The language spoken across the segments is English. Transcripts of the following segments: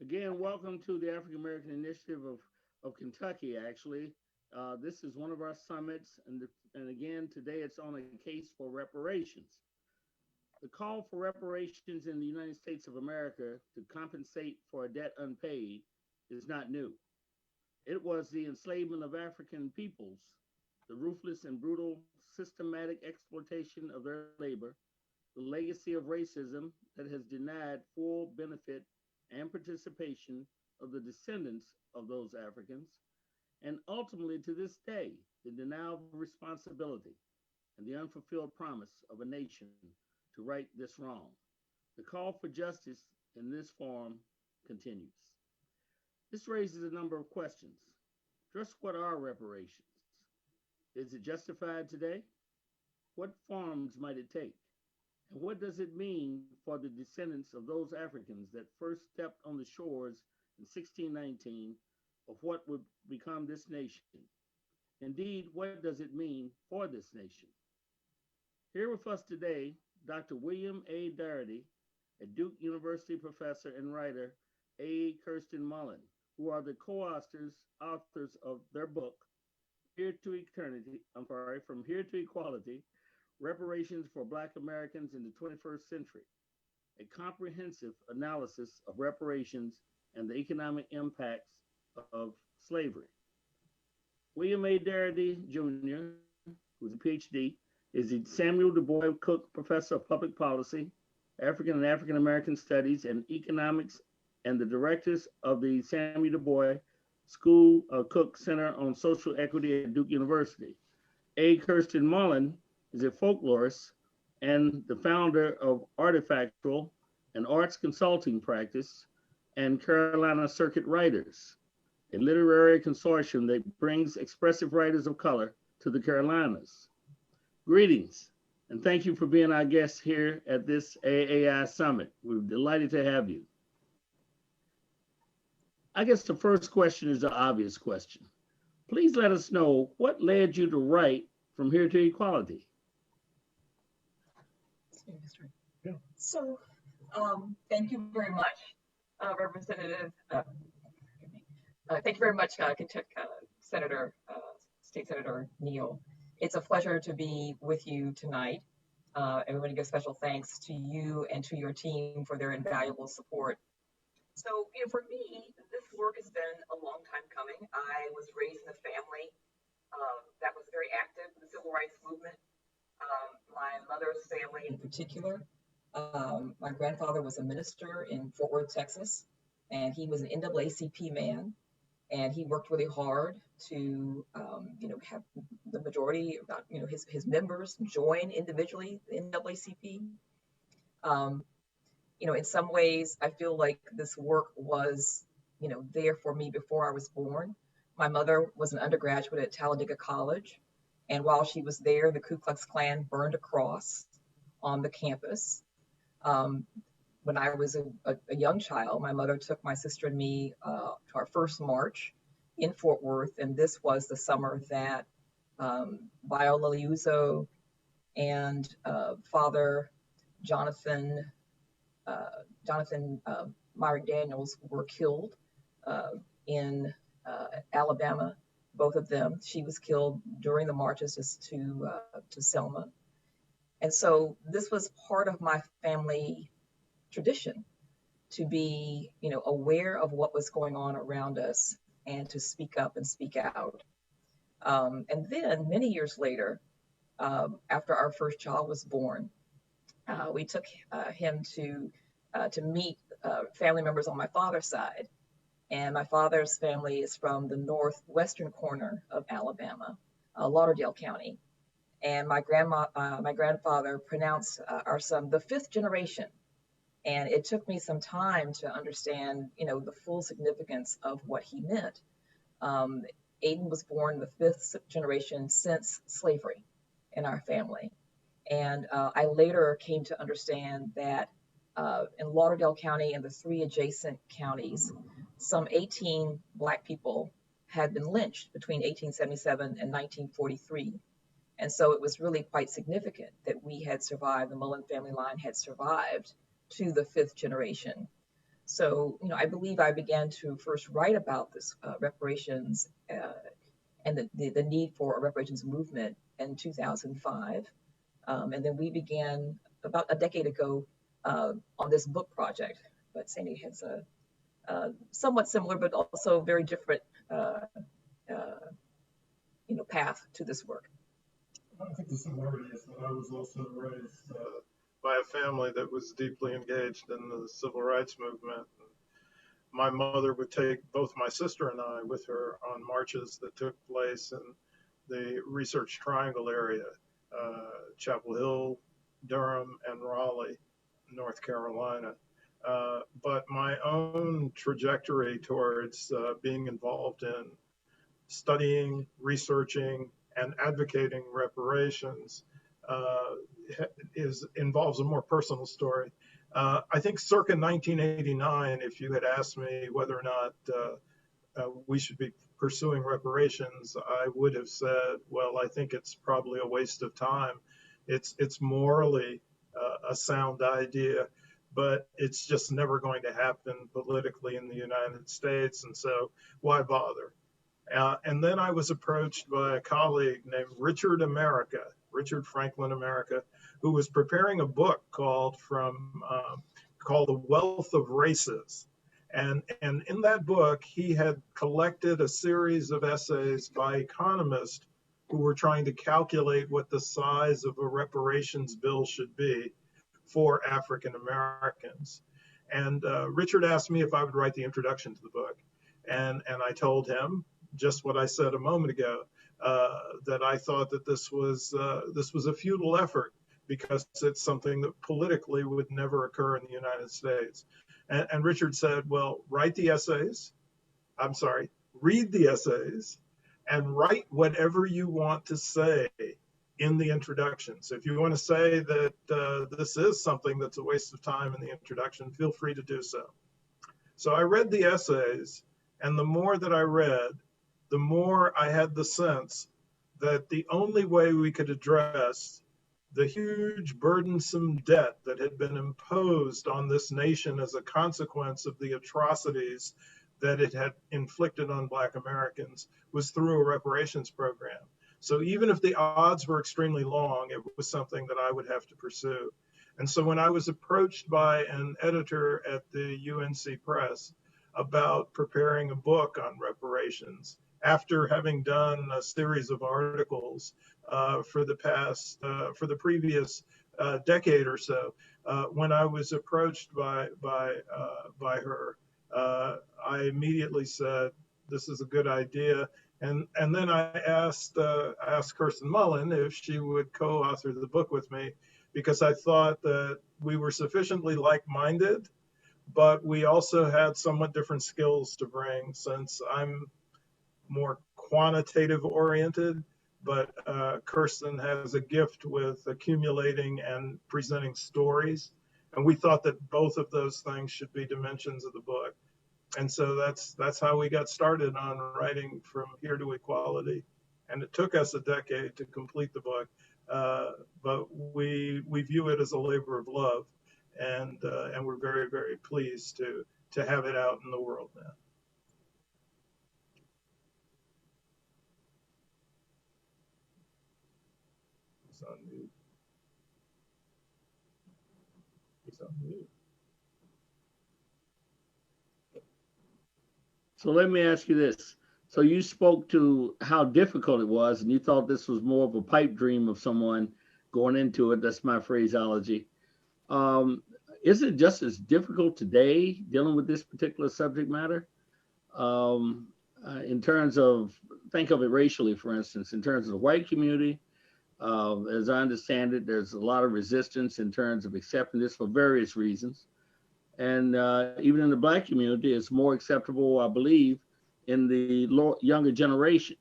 Again, welcome to the African American Initiative of Kentucky, actually. This is one of our summits, and again, today it's on a case for reparations. The call for reparations in the United States of America to compensate for a debt unpaid is not new. It was the enslavement of African peoples, the ruthless and brutal systematic exploitation of their labor, the legacy of racism that has denied full benefit and participation of the descendants of those Africans, and ultimately to this day, the denial of responsibility and the unfulfilled promise of a nation to right this wrong. The call for justice in this form continues. This raises a number of questions. Just what are reparations? Is it justified today? What forms might it take? And what does it mean for the descendants of those Africans that first stepped on the shores in 1619 of what would become this nation? Indeed, what does it mean for this nation? Here with us today, Dr. William A. Darity, a Duke University professor and writer, A. Kirsten Mullen, who are the co-authors of their book, Here to Eternity, From Here to Equality, Reparations for Black Americans in the 21st Century, a comprehensive analysis of reparations and the economic impacts of slavery. William A. Darity Jr., who's a PhD, is the Samuel Du Bois Cook Professor of Public Policy, African and African American Studies, and Economics, and the directors of the Samuel Du Bois School Cook Center on Social Equity at Duke University. A. Kirsten Mullen is a folklorist and the founder of Artifactual, an arts consulting practice, and Carolina Circuit Writers, a literary consortium that brings expressive writers of color to the Carolinas. Greetings, and thank you for being our guest here at this AAI Summit. We're delighted to have you. I guess the first question is the obvious question. Please let us know what led you to write From Here to Equality. Yeah. So, thank you very much, Representative. Thank you very much, Senator, State Senator Neal. It's a pleasure to be with you tonight. And we want to give special thanks to you and to your team for their invaluable support. So, for me, this work has been a long time coming. I was raised in a family that was very active in the civil rights movement. My mother's family in particular, my grandfather was a minister in Fort Worth, Texas, and he was an NAACP man, and he worked really hard to, have the majority, about, his members join individually the NAACP. In some ways, I feel like this work was, there for me before I was born. My mother was an undergraduate at Talladega College. And while she was there, the Ku Klux Klan burned a cross on the campus. When I was a young child, my mother took my sister and me to our first march in Fort Worth. And this was the summer that Viola Liuzzo and Father Jonathan Myrick Daniels were killed in Alabama. Both of them. She was killed during the marches to Selma. And so this was part of my family tradition to be, aware of what was going on around us and to speak up and speak out. And then many years later, after our first child was born, we took him to meet family members on my father's side. And my father's family is from the northwestern corner of Alabama, Lauderdale County. And my grandfather pronounced our son the fifth generation. And it took me some time to understand, the full significance of what he meant. Aiden was born the fifth generation since slavery in our family. And I later came to understand that in Lauderdale County and the three adjacent counties, some 18 Black people had been lynched between 1877 and 1943. And so it was really quite significant that we had survived, the Mullen family line had survived to the fifth generation. So, I believe I began to first write about this reparations and the need for a reparations movement in 2005. And then we began about a decade ago on this book project. But Sandy has a somewhat similar, but also very different, path to this work. I think the similarity is that I was also raised by a family that was deeply engaged in the civil rights movement. My mother would take both my sister and I with her on marches that took place in the Research Triangle area, Chapel Hill, Durham, and Raleigh, North Carolina. But my own trajectory towards being involved in studying, researching, and advocating reparations involves a more personal story. I think circa 1989, if you had asked me whether or not we should be pursuing reparations, I would have said, well, I think it's probably a waste of time. It's morally a sound idea, but it's just never going to happen politically in the United States, and so why bother? And then I was approached by a colleague named Richard Franklin America, who was preparing a book called The Wealth of Races. And in that book, he had collected a series of essays by economists who were trying to calculate what the size of a reparations bill should be for African Americans. And Richard asked me if I would write the introduction to the book. And I told him just what I said a moment ago, that I thought that this was a futile effort because it's something that politically would never occur in the United States. And Richard said, well, read the essays, and write whatever you want to say in the introduction. So if you want to say that this is something that's a waste of time in the introduction, feel free to do so. So I read the essays, and the more that I read, the more I had the sense that the only way we could address the huge burdensome debt that had been imposed on this nation as a consequence of the atrocities that it had inflicted on Black Americans was through a reparations program. So even if the odds were extremely long, it was something that I would have to pursue. And so when I was approached by an editor at the UNC Press about preparing a book on reparations, after having done a series of articles for the previous decade or so, when I was approached by her, I immediately said, "This is a good idea." And then I asked Kirsten Mullen if she would co-author the book with me, because I thought that we were sufficiently like-minded, but we also had somewhat different skills to bring, since I'm more quantitative oriented, but Kirsten has a gift with accumulating and presenting stories. And we thought that both of those things should be dimensions of the book. And so that's how we got started on writing From Here to Equality. And it took us a decade to complete the book, but we view it as a labor of love, and we're very, very pleased to have it out in the world now. He's on mute. He's on mute. So let me ask you this. So you spoke to how difficult it was, and you thought this was more of a pipe dream of someone going into it. That's my phraseology. Is it just as difficult today dealing with this particular subject matter? In terms of, think of it racially, for instance, in terms of the white community, as I understand it, there's a lot of resistance in terms of accepting this for various reasons. And even in the Black community, it's more acceptable, I believe, in the younger generation.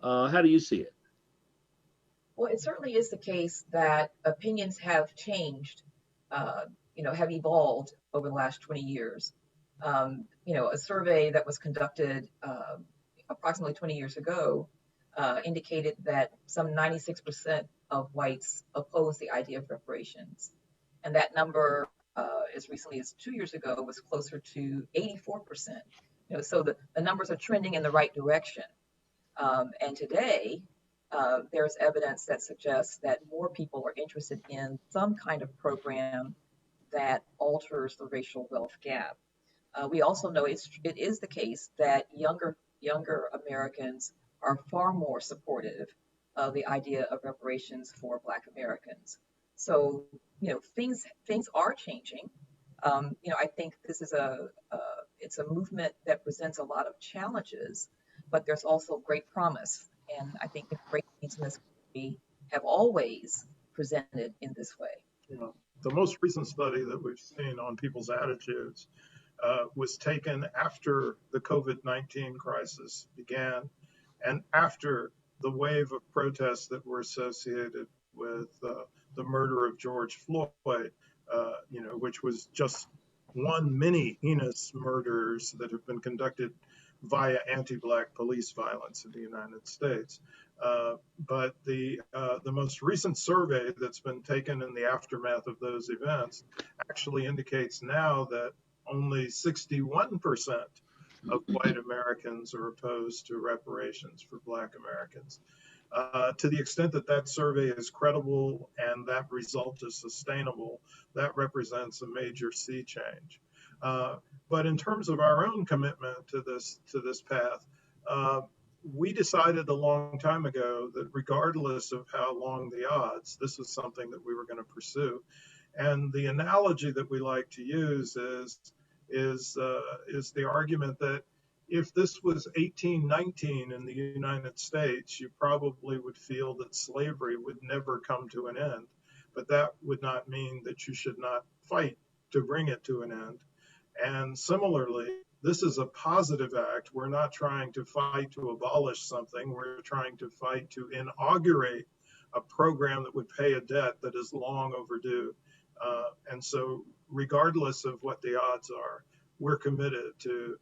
How do you see it? Well, it certainly is the case that opinions have changed, have evolved over the last 20 years. A survey that was conducted approximately 20 years ago indicated that some 96% of whites oppose the idea of reparations. And that number as recently as 2 years ago, was closer to 84%. So the numbers are trending in the right direction. And today, there's evidence that suggests that more people are interested in some kind of program that alters the racial wealth gap. We also know it is the case that younger Americans are far more supportive of the idea of reparations for Black Americans. So things are changing. I think this is it's a movement that presents a lot of challenges, but there's also great promise. And I think the great things in this country have always presented in this way. The most recent study that we've seen on people's attitudes was taken after the COVID-19 crisis began and after the wave of protests that were associated with the murder of George Floyd, which was just one many heinous murders that have been conducted via anti-Black police violence in the United States. But the most recent survey that's been taken in the aftermath of those events actually indicates now that only 61% of white Americans are opposed to reparations for Black Americans. To the extent that that survey is credible and that result is sustainable, that represents a major sea change. But in terms of our own commitment to this path, we decided a long time ago that regardless of how long the odds, this was something that we were going to pursue. And the analogy that we like to use is the argument that if this was 1819 in the United States, you probably would feel that slavery would never come to an end. But that would not mean that you should not fight to bring it to an end. And similarly, this is a positive act. We're not trying to fight to abolish something. We're trying to fight to inaugurate a program that would pay a debt that is long overdue. And so regardless of what the odds are, we're committed to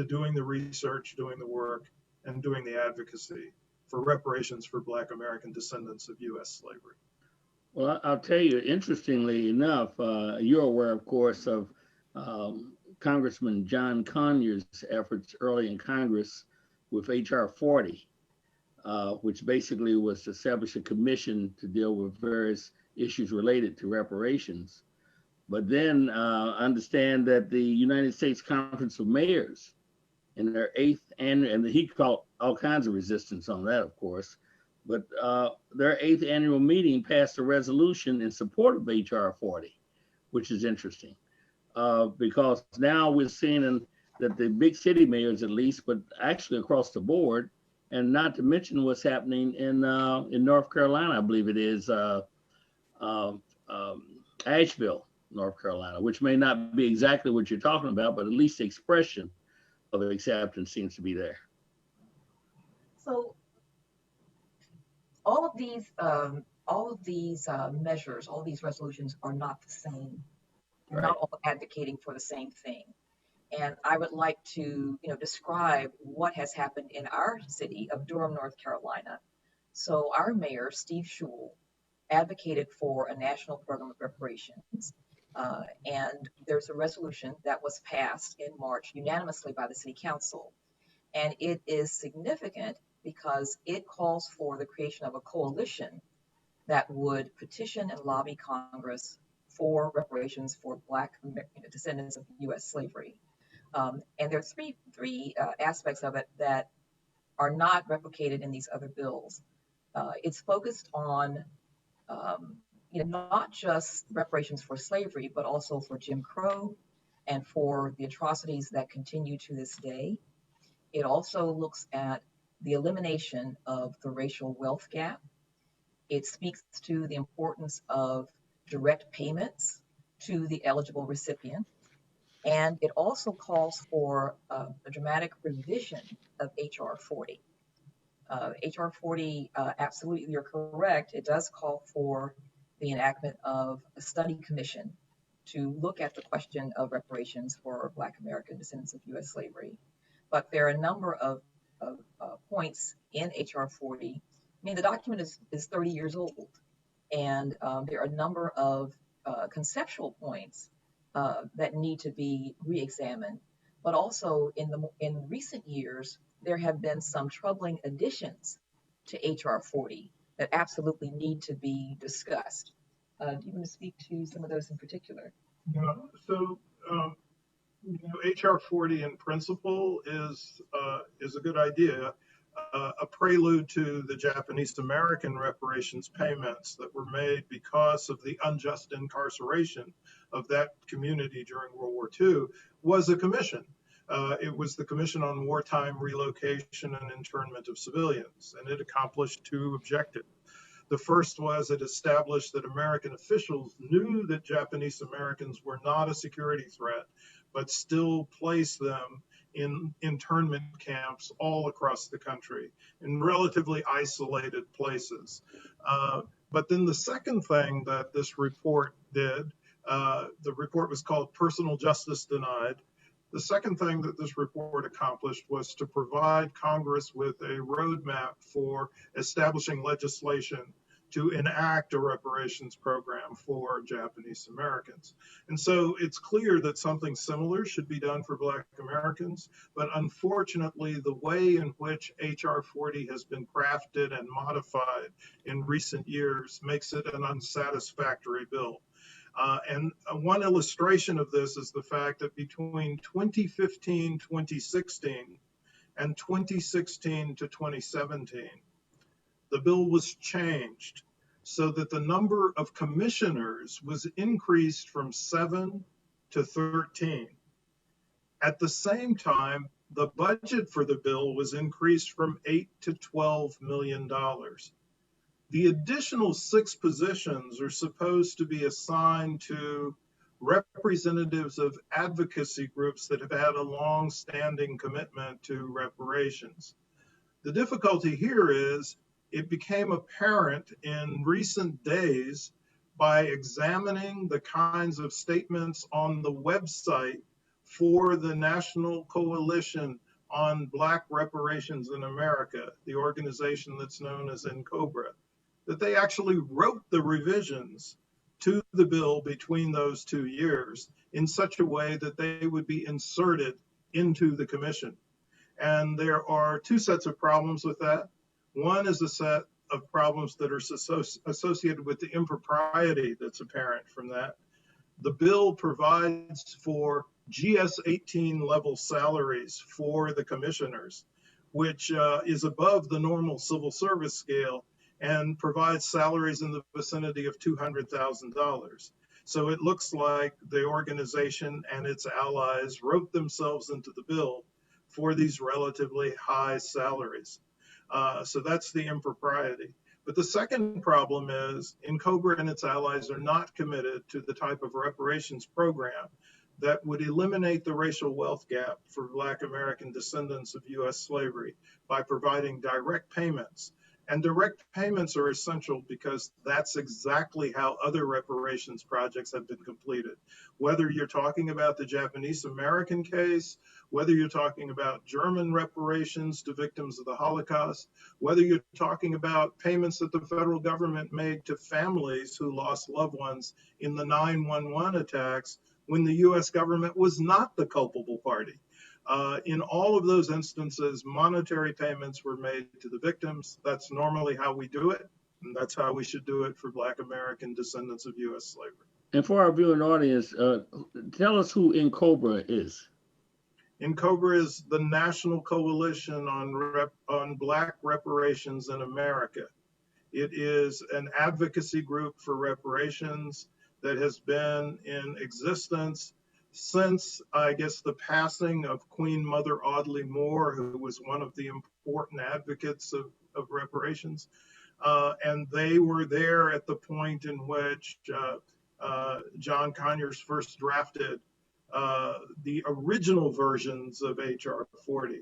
doing the research, doing the work, and doing the advocacy for reparations for Black American descendants of U.S. slavery. Well, I'll tell you, interestingly enough, you're aware, of course, of Congressman John Conyers' efforts early in Congress with H.R. 40, which basically was to establish a commission to deal with various issues related to reparations. But then understand that the United States Conference of Mayors in their 8th annual, and he called all kinds of resistance on that, of course, but their 8th annual meeting passed a resolution in support of H.R. 40, which is interesting. Because now we're seeing that the big city mayors, at least, but actually across the board, and not to mention what's happening in North Carolina, I believe it is Asheville, North Carolina, which may not be exactly what you're talking about, but at least the expression of acceptance seems to be there. So all of these measures, all these resolutions are not the same. They're not all advocating for the same thing. And I would like to, describe what has happened in our city of Durham, North Carolina. So our mayor, Steve Schewel, advocated for a national program of reparations. And there's a resolution that was passed in March unanimously by the city council. And it is significant because it calls for the creation of a coalition that would petition and lobby Congress for reparations for Black descendants of U.S. slavery. And there are three aspects of it that are not replicated in these other bills. It's focused on not just reparations for slavery, but also for Jim Crow and for the atrocities that continue to this day. It also looks at the elimination of the racial wealth gap. It speaks to the importance of direct payments to the eligible recipient. And it also calls for a dramatic revision of H.R. 40. H.R. 40, absolutely, you're correct. It does call for the enactment of a study commission to look at the question of reparations for Black American descendants of U.S. slavery. But there are a number of points in H.R. 40. I mean, the document is 30 years old. And there are a number of conceptual points that need to be re-examined, but also in recent years, there have been some troubling additions to HR 40 that absolutely need to be discussed. Do you want to speak to some of those in particular? Yeah. So, HR 40 in principle is a good idea, a prelude to the Japanese American reparations payments that were made because of the unjust incarceration of that community during World War II, was a commission. It was the Commission on Wartime Relocation and Internment of Civilians, and it accomplished two objectives. The first was it established that American officials knew that Japanese Americans were not a security threat, but still placed them in internment camps all across the country in relatively isolated places. But then the second thing that this report did, the report was called Personal Justice Denied. The second thing that this report accomplished was to provide Congress with a roadmap for establishing legislation to enact a reparations program for Japanese Americans. And so it's clear that something similar should be done for Black Americans, but unfortunately, the way in which HR 40 has been crafted and modified in recent years makes it an unsatisfactory bill. And one illustration of this is the fact that between 2015, 2016, and 2016 to 2017, the bill was changed so that the number of commissioners was increased from 7 to 13. At the same time, the budget for the bill was increased from $8 to $12 million. The additional 6 positions are supposed to be assigned to representatives of advocacy groups that have had a long-standing commitment to reparations. The difficulty here is it became apparent in recent days by examining the kinds of statements on the website for the National Coalition on Black Reparations in America, the organization that's known as NCOBRA, that they actually wrote the revisions to the bill between those 2 years in such a way that they would be inserted into the commission. And there are 2 sets of problems with that. One is a set of problems that are associated with the impropriety that's apparent from that. The bill provides for GS-18 level salaries for the commissioners, which is above the normal civil service scale and provides salaries in the vicinity of $200,000. So it looks like the organization and its allies wrote themselves into the bill for these relatively high salaries. So that's the impropriety. But the second problem is NCOBRA and its allies are not committed to the type of reparations program that would eliminate the racial wealth gap for Black American descendants of U.S. slavery by providing direct payments. And direct payments are essential because that's exactly how other reparations projects have been completed. Whether you're talking about the Japanese American case, whether you're talking about German reparations to victims of the Holocaust, whether you're talking about payments that the federal government made to families who lost loved ones in the 9/11 attacks when the US government was not the culpable party. In all of those instances, monetary payments were made to the victims. That's normally how we do it, and that's how we should do it for Black American descendants of U.S. slavery. And for our viewing audience, tell us who NCOBRA is. NCOBRA is the National Coalition on Black Reparations in America. It is an advocacy group for reparations that has been in existence since, I guess, the passing of Queen Mother Audley Moore, who was one of the important advocates of reparations. And they were there at the point in which John Conyers first drafted the original versions of HR 40.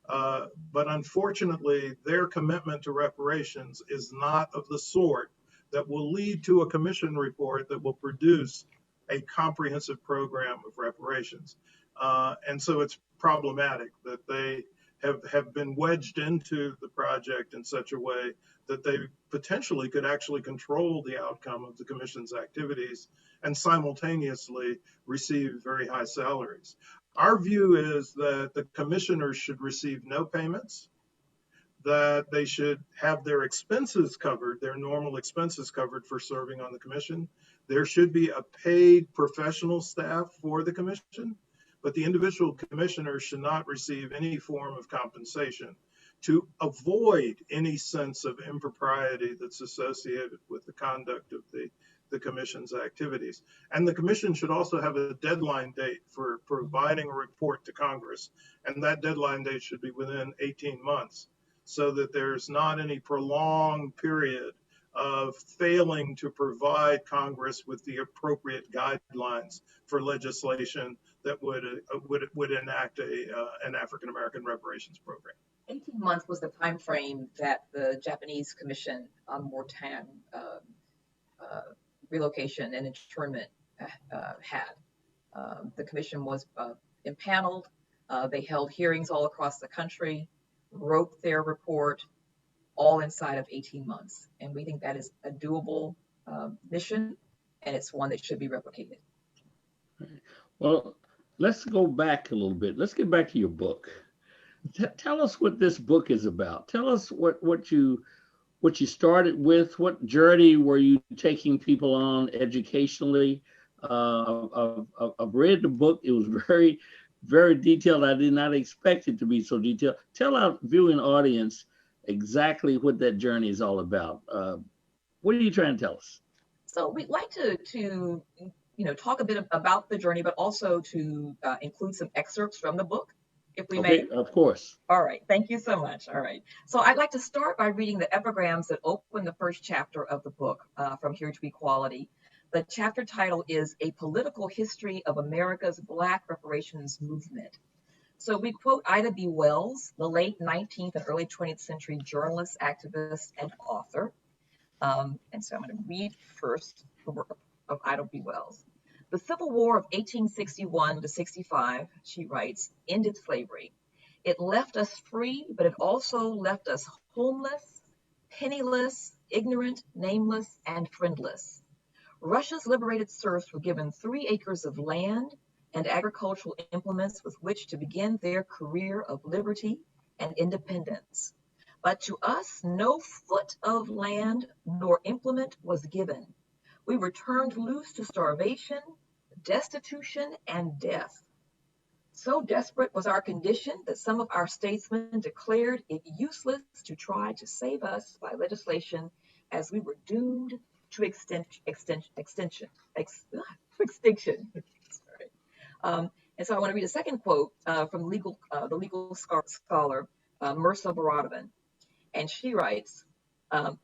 But unfortunately, their commitment to reparations is not of the sort that will lead to a commission report that will produce a comprehensive program of reparations. And so it's problematic that they have been wedged into the project in such a way that they potentially could actually control the outcome of the commission's activities and simultaneously receive very high salaries. Our view is that the commissioners should receive no payments, that they should have their expenses covered, their normal expenses covered for serving on the commission. There should be a paid professional staff for the commission, but the individual commissioners should not receive any form of compensation to avoid any sense of impropriety that's associated with the conduct of the commission's activities. And the commission should also have a deadline date for providing a report to Congress, and that deadline date should be within 18 months, so that there's not any prolonged period of failing to provide Congress with the appropriate guidelines for legislation that would enact an African American reparations program. 18 months was the time frame that the Japanese Commission on Wartime Relocation and Internment had. The commission was impaneled. They held hearings all across the country, wrote their report, all inside of 18 months. And we think that is a doable mission, and it's one that should be replicated. Well, let's go back a little bit. Let's get back to your book. Tell us what this book is about. Tell us what you started with. What journey were you taking people on educationally? I've read the book. It was very, very detailed. I did not expect it to be so detailed. Tell our viewing audience exactly what that journey is all about. What are you trying to tell us? So we'd like to talk a bit about the journey, but also to include some excerpts from the book, if we may. Of course. All right. Thank you so much. All right. So I'd like to start by reading the epigrams that open the first chapter of the book, From Here to Equality. The chapter title is A Political History of America's Black Reparations Movement. So we quote Ida B. Wells, the late 19th and early 20th century journalist, activist, and author. And so I'm going to read first the work of Ida B. Wells. The Civil War of 1861 to 65, she writes, ended slavery. It left us free, but it also left us homeless, penniless, ignorant, nameless, and friendless. Russia's liberated serfs were given 3 acres of land and agricultural implements with which to begin their career of liberty and independence. But to us, no foot of land nor implement was given. We were turned loose to starvation, destitution, and death. So desperate was our condition that some of our statesmen declared it useless to try to save us by legislation, as we were doomed to extinction. And so I want to read a second quote from the legal scholar Mirza Baradovan. And she writes,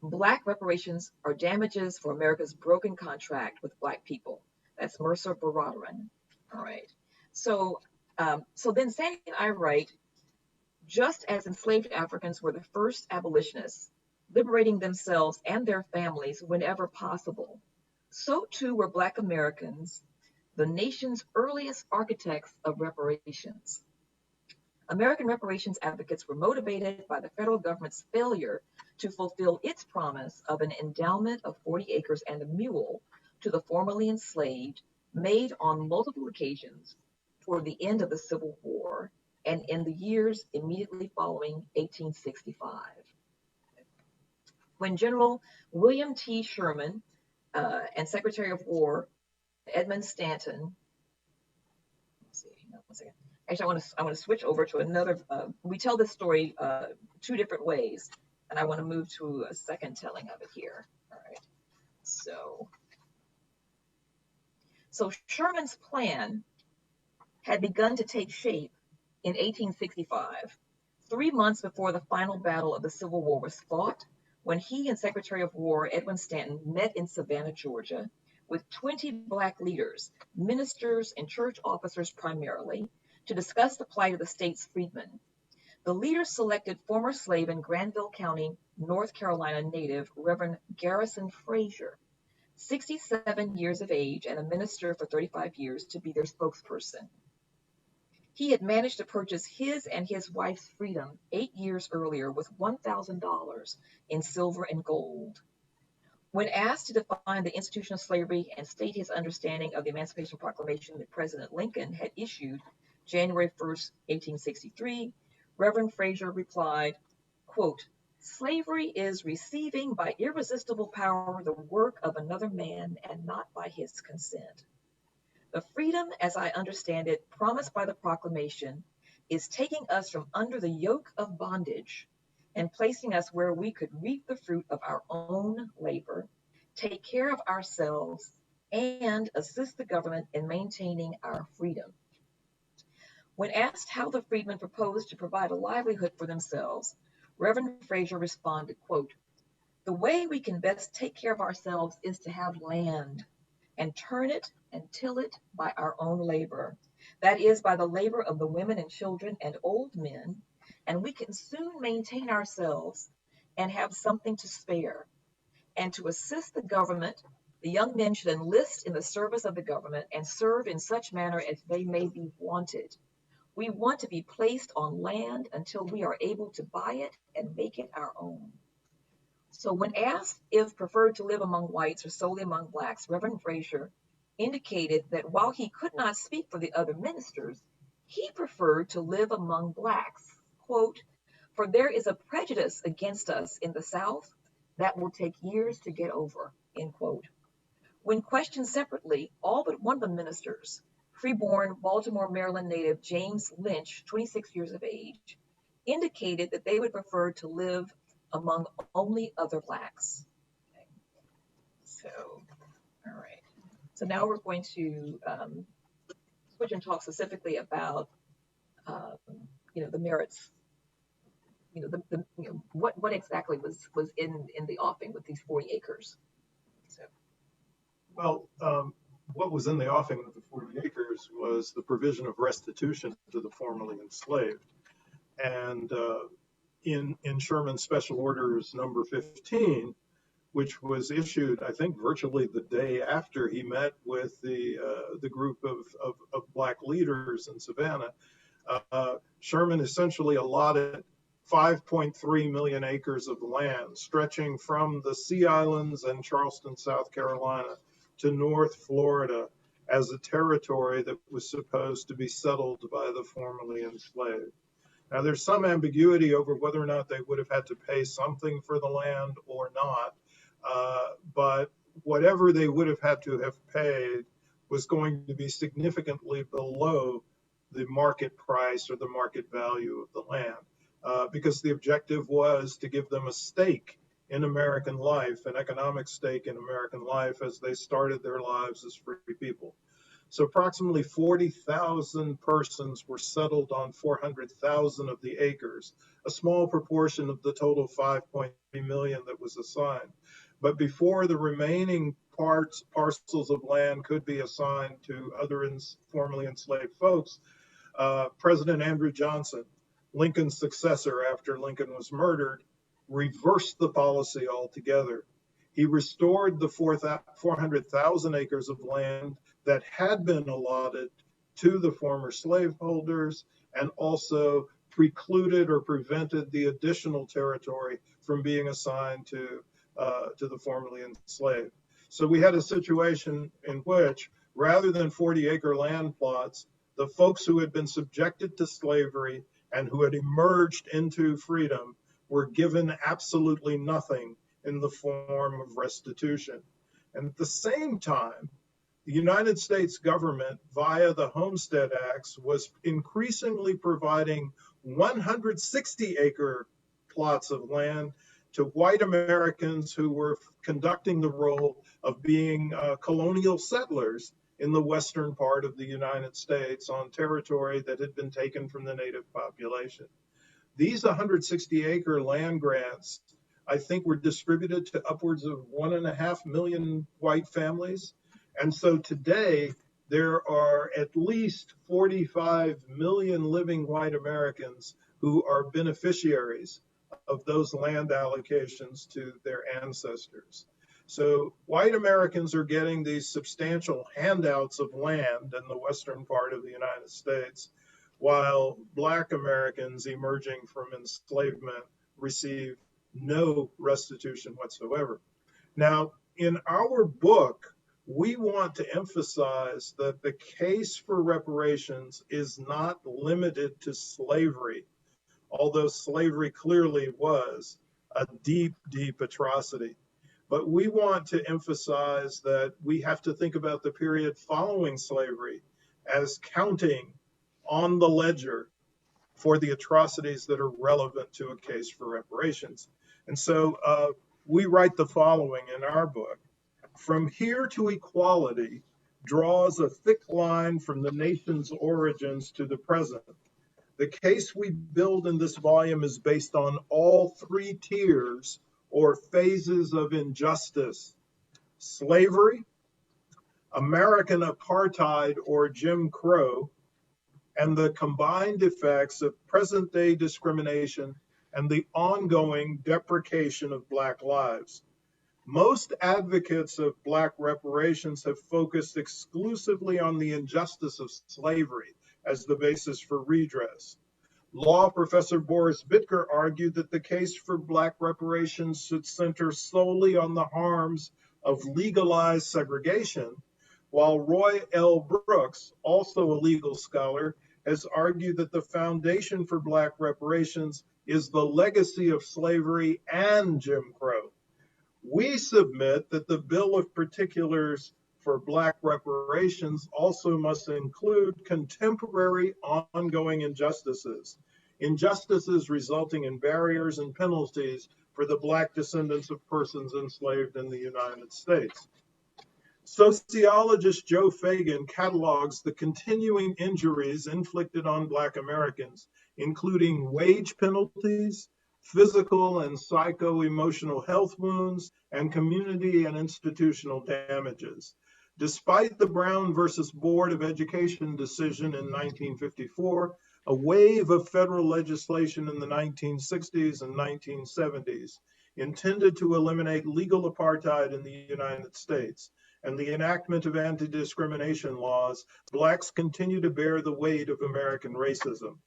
Black reparations are damages for America's broken contract with Black people. That's Mirza Baradovan. All right. So then Sandy and I write, just as enslaved Africans were the first abolitionists, liberating themselves and their families whenever possible, so too were Black Americans, the nation's earliest architects of reparations. American reparations advocates were motivated by the federal government's failure to fulfill its promise of an endowment of 40 acres and a mule to the formerly enslaved, made on multiple occasions toward the end of the Civil War and in the years immediately following 1865. When General William T. Sherman and Secretary of War Edmund Stanton, actually, I want to switch over to another. We tell this story 2 different ways, and I want to move to a second telling of it here. All right. So Sherman's plan had begun to take shape in 1865, 3 months before the final battle of the Civil War was fought, when he and Secretary of War Edwin Stanton met in Savannah, Georgia, with 20 Black leaders, ministers, and church officers primarily, to discuss the plight of the state's freedmen. The leaders selected former slave and Granville County, North Carolina native Reverend Garrison Frazier, 67 years of age and a minister for 35 years, to be their spokesperson. He had managed to purchase his and his wife's freedom 8 years earlier with $1,000 in silver and gold. When asked to define the institution of slavery and state his understanding of the Emancipation Proclamation that President Lincoln had issued January 1st, 1863, Reverend Fraser replied, quote, "Slavery is receiving by irresistible power the work of another man and not by his consent. The freedom, as I understand it, promised by the proclamation, is taking us from under the yoke of bondage and placing us where we could reap the fruit of our own labor, take care of ourselves, and assist the government in maintaining our freedom." When asked how the freedmen proposed to provide a livelihood for themselves, Reverend Fraser responded, quote, "The way we can best take care of ourselves is to have land and turn it and till it by our own labor. That is, by the labor of the women and children and old men, and we can soon maintain ourselves and have something to spare. And to assist the government, the young men should enlist in the service of the government and serve in such manner as they may be wanted. We want to be placed on land until we are able to buy it and make it our own." So when asked if preferred to live among whites or solely among blacks, Reverend Fraser indicated that while he could not speak for the other ministers, he preferred to live among blacks, quote, "For there is a prejudice against us in the South that will take years to get over," end quote. When questioned separately, all but one of the ministers, freeborn Baltimore, Maryland native James Lynch, 26 years of age, indicated that they would prefer to live among only other blacks. Okay. So, all right. So now we're going to switch and talk specifically about, the merits. What exactly was in the offing with these 40 acres. So. Well, what was in the offing of the 40 acres was the provision of restitution to the formerly enslaved. And in Sherman's Special Orders number 15, which was issued, I think, virtually the day after he met with the group of black leaders in Savannah, Sherman essentially allotted 5.3 million acres of land stretching from the Sea Islands and Charleston, South Carolina, to North Florida as a territory that was supposed to be settled by the formerly enslaved. Now, there's some ambiguity over whether or not they would have had to pay something for the land or not, but whatever they would have had to have paid was going to be significantly below the market price or the market value of the land, because the objective was to give them a stake in American life, an economic stake in American life as they started their lives as free people. So approximately 40,000 persons were settled on 400,000 of the acres, a small proportion of the total 5.3 million that was assigned. But before the remaining parcels of land could be assigned to other formerly enslaved folks, President Andrew Johnson, Lincoln's successor after Lincoln was murdered, reversed the policy altogether. He restored the 400,000 acres of land that had been allotted to the former slaveholders, and also precluded or prevented the additional territory from being assigned to the formerly enslaved. So we had a situation in which, rather than 40-acre land plots, the folks who had been subjected to slavery and who had emerged into freedom were given absolutely nothing in the form of restitution. And at the same time, the United States government, via the Homestead Acts, was increasingly providing 160-acre plots of land to white Americans who were conducting the role of being colonial settlers in the western part of the United States on territory that had been taken from the native population. These 160-acre land grants, I think, were distributed to upwards of 1.5 million white families. And so today, there are at least 45 million living white Americans who are beneficiaries of those land allocations to their ancestors. So white Americans are getting these substantial handouts of land in the western part of the United States, while Black Americans emerging from enslavement receive no restitution whatsoever. Now, in our book, we want to emphasize that the case for reparations is not limited to slavery, although slavery clearly was a deep, deep atrocity. But we want to emphasize that we have to think about the period following slavery as counting on the ledger for the atrocities that are relevant to a case for reparations. And so we write the following in our book. From here to equality draws a thick line from the nation's origins to the present. The case we build in this volume is based on all three tiers or phases of injustice: slavery, American apartheid or Jim Crow, and the combined effects of present-day discrimination and the ongoing deprecation of Black lives. Most advocates of Black reparations have focused exclusively on the injustice of slavery as the basis for redress. Law professor Boris Bitker argued that the case for Black reparations should center solely on the harms of legalized segregation, while Roy L. Brooks, also a legal scholar, has argued that the foundation for Black reparations is the legacy of slavery and Jim Crow. We submit that the Bill of Particulars for Black reparations also must include contemporary ongoing injustices, injustices resulting in barriers and penalties for the Black descendants of persons enslaved in the United States. Sociologist Joe Fagan catalogs the continuing injuries inflicted on Black Americans, including wage penalties, physical and psycho-emotional health wounds, and community and institutional damages. Despite the Brown versus Board of Education decision in 1954, a wave of federal legislation in the 1960s and 1970s intended to eliminate legal apartheid in the United States, and the enactment of anti-discrimination laws, Blacks continue to bear the weight of American racism.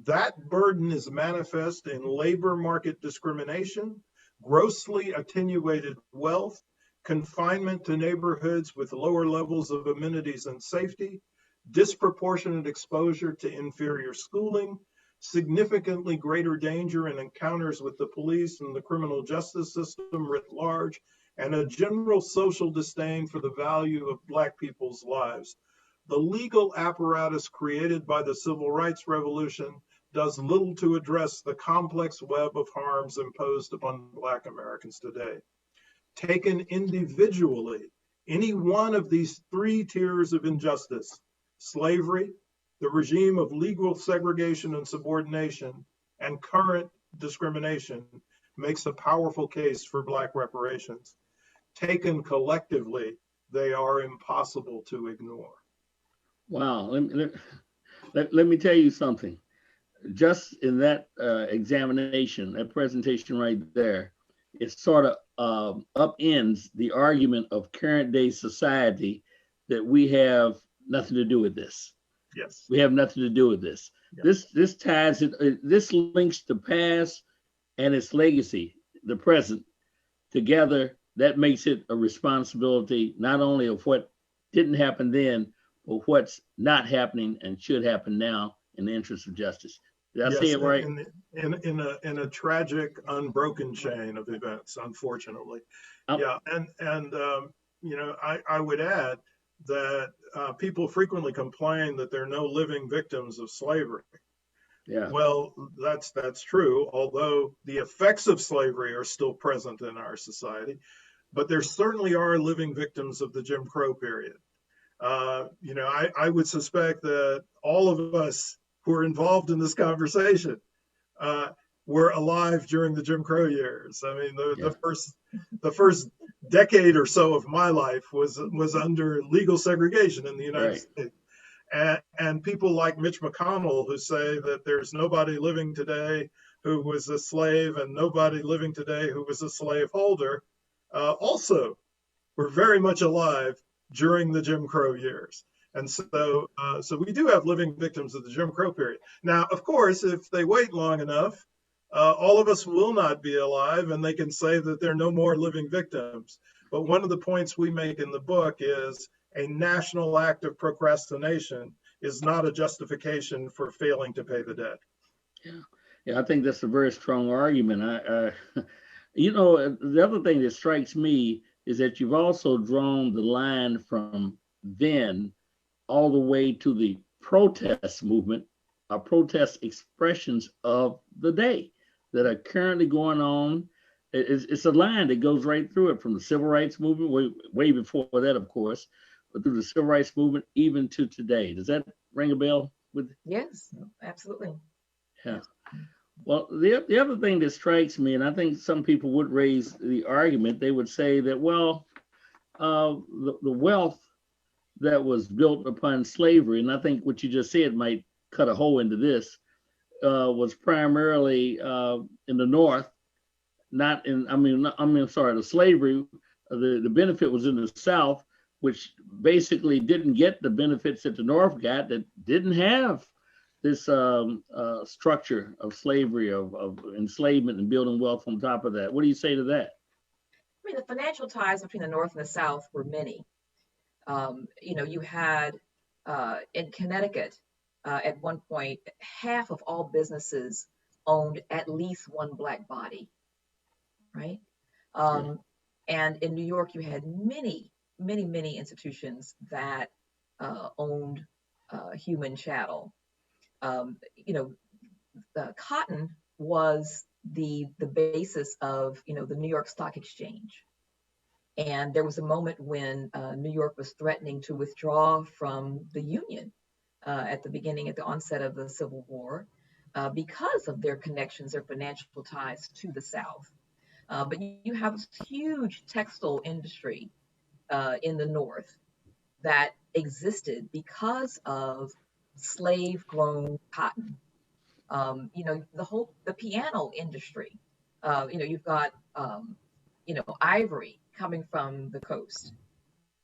That burden is manifest in labor market discrimination, grossly attenuated wealth, confinement to neighborhoods with lower levels of amenities and safety, disproportionate exposure to inferior schooling, significantly greater danger in encounters with the police and the criminal justice system writ large, and a general social disdain for the value of Black people's lives. The legal apparatus created by the Civil Rights Revolution does little to address the complex web of harms imposed upon Black Americans today. Taken individually, any one of these three tiers of injustice, slavery, the regime of legal segregation and subordination, and current discrimination, makes a powerful case for Black reparations. Taken collectively, they are impossible to ignore. Wow, let me tell you something. Just in that examination, that presentation right there, it sort of upends the argument of current day society that we have nothing to do with this. Yes. We have nothing to do with this. Yes. This ties it, this links the past and its legacy, the present, together. That makes it a responsibility not only of what didn't happen then, but what's not happening and should happen now in the interest of justice. Did I say it right? In a tragic, unbroken chain of events, unfortunately. Yeah, and you know, I would add that people frequently complain that there are no living victims of slavery. Yeah. Well, that's true, although the effects of slavery are still present in our society, but there certainly are living victims of the Jim Crow period. You know, I would suspect that all of us who are involved in this conversation were alive during the Jim Crow years. I mean, the first decade or so of my life was under legal segregation in the United States. And people like Mitch McConnell, who say that there's nobody living today who was a slave and nobody living today who was a slaveholder, also were very much alive during the Jim Crow years. And so we do have living victims of the Jim Crow period. Now, of course, if they wait long enough, all of us will not be alive, and they can say that there are no more living victims. But one of the points we make in the book is a national act of procrastination is not a justification for failing to pay the debt. Yeah, I think that's a very strong argument. You know, the other thing that strikes me is that you've also drawn the line from then all the way to the protest movement, protest expressions of the day that are currently going on. It's a line that goes right through it, from the civil rights movement, way before that, of course, but through the civil rights movement, even to today. Does that ring a bell? Yes, absolutely. Yeah. Well, the other thing that strikes me, and I think some people would raise the argument, they would say that, well, the wealth that was built upon slavery, and I think what you just said might cut a hole into this, was primarily in the North, not in, the slavery, the benefit was in the South, which basically didn't get the benefits that the North got, that didn't have this structure of slavery, of enslavement and building wealth on top of that. What do you say to that? I mean, the financial ties between the North and the South were many. You had in Connecticut, at one point, half of all businesses owned at least one Black body, right? And in New York, you had many, many, many institutions that owned human chattel. Cotton was the basis of, the New York Stock Exchange. And there was a moment when New York was threatening to withdraw from the Union at the onset of the Civil War, because of their connections, their financial ties to the South. But you have this huge textile industry in the North that existed because of slave-grown cotton. The piano industry. You've got ivory coming from the coast,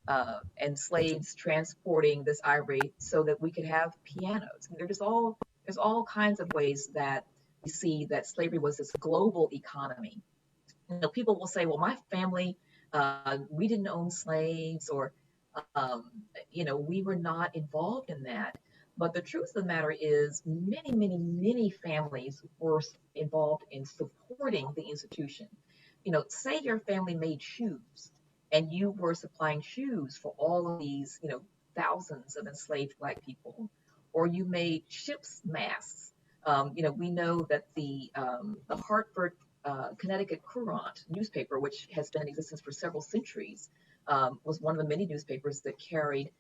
and slaves transporting this ivory so that we could have pianos. There's all kinds of ways that we see that slavery was this global economy. People will say, well, my family, we didn't own slaves, or we were not involved in that. But the truth of the matter is many, many, many families were involved in supporting the institution. Say your family made shoes and you were supplying shoes for all of these, thousands of enslaved Black people, or you made ships' masts. We know that the Hartford, Connecticut Courant newspaper, which has been in existence for several centuries, was one of the many newspapers that carried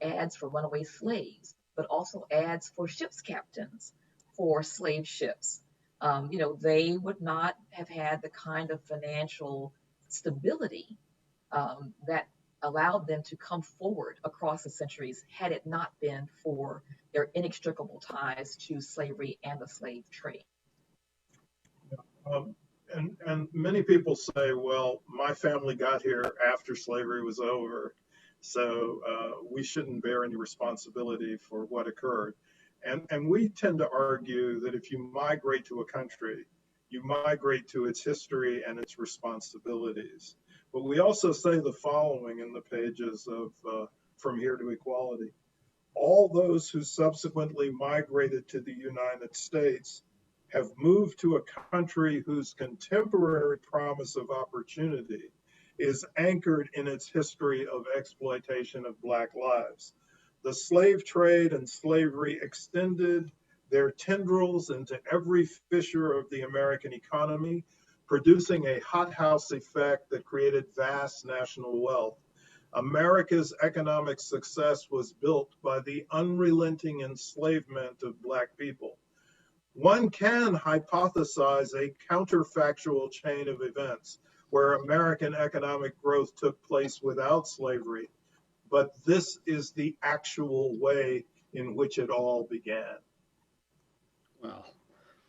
ads for runaway slaves, but also ads for ship's captains for slave ships. They would not have had the kind of financial stability that allowed them to come forward across the centuries had it not been for their inextricable ties to slavery and the slave trade. And many people say, well, my family got here after slavery was over, so we shouldn't bear any responsibility for what occurred. And we tend to argue that if you migrate to a country, you migrate to its history and its responsibilities. But we also say the following in the pages of From Here to Equality. All those who subsequently migrated to the United States have moved to a country whose contemporary promise of opportunity is anchored in its history of exploitation of Black lives. The slave trade and slavery extended their tendrils into every fissure of the American economy, producing a hothouse effect that created vast national wealth. America's economic success was built by the unrelenting enslavement of Black people. One can hypothesize a counterfactual chain of events where American economic growth took place without slavery, but this is the actual way in which it all began. Wow.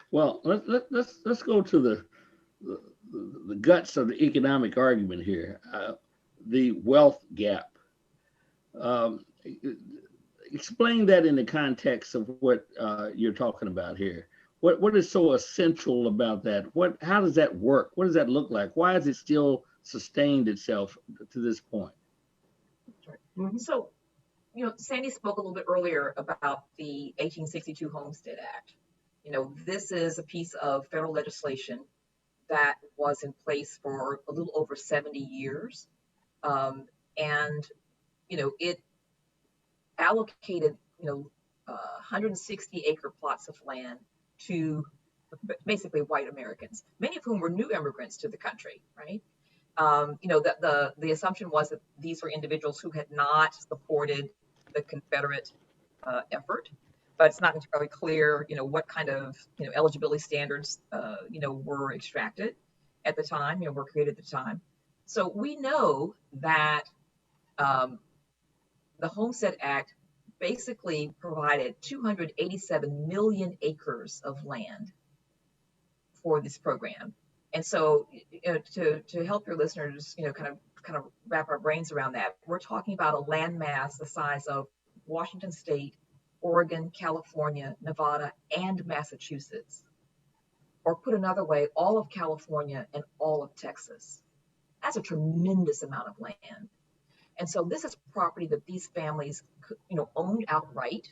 Well, let's go to the guts of the economic argument here, the wealth gap. Um, Explain that in the context of what you're talking about here. What is so essential about that? How does that work? What does that look like? Why has it still sustained itself to this point? So, Sandy spoke a little bit earlier about the 1862 Homestead Act. This is a piece of federal legislation that was in place for a little over 70 years. And, it allocated, 160 acre plots of land to basically white Americans, many of whom were new immigrants to the country, right? The assumption was that these were individuals who had not supported the Confederate effort, but it's not entirely clear, what kind of, eligibility standards, were extracted at the time, were created at the time. So we know that the Homestead Act basically provided 287 million acres of land for this program. And so, to help your listeners, kind of wrap our brains around that, we're talking about a landmass the size of Washington State, Oregon, California, Nevada, and Massachusetts. Or put another way, all of California and all of Texas. That's a tremendous amount of land. And so this is property that these families, owned outright.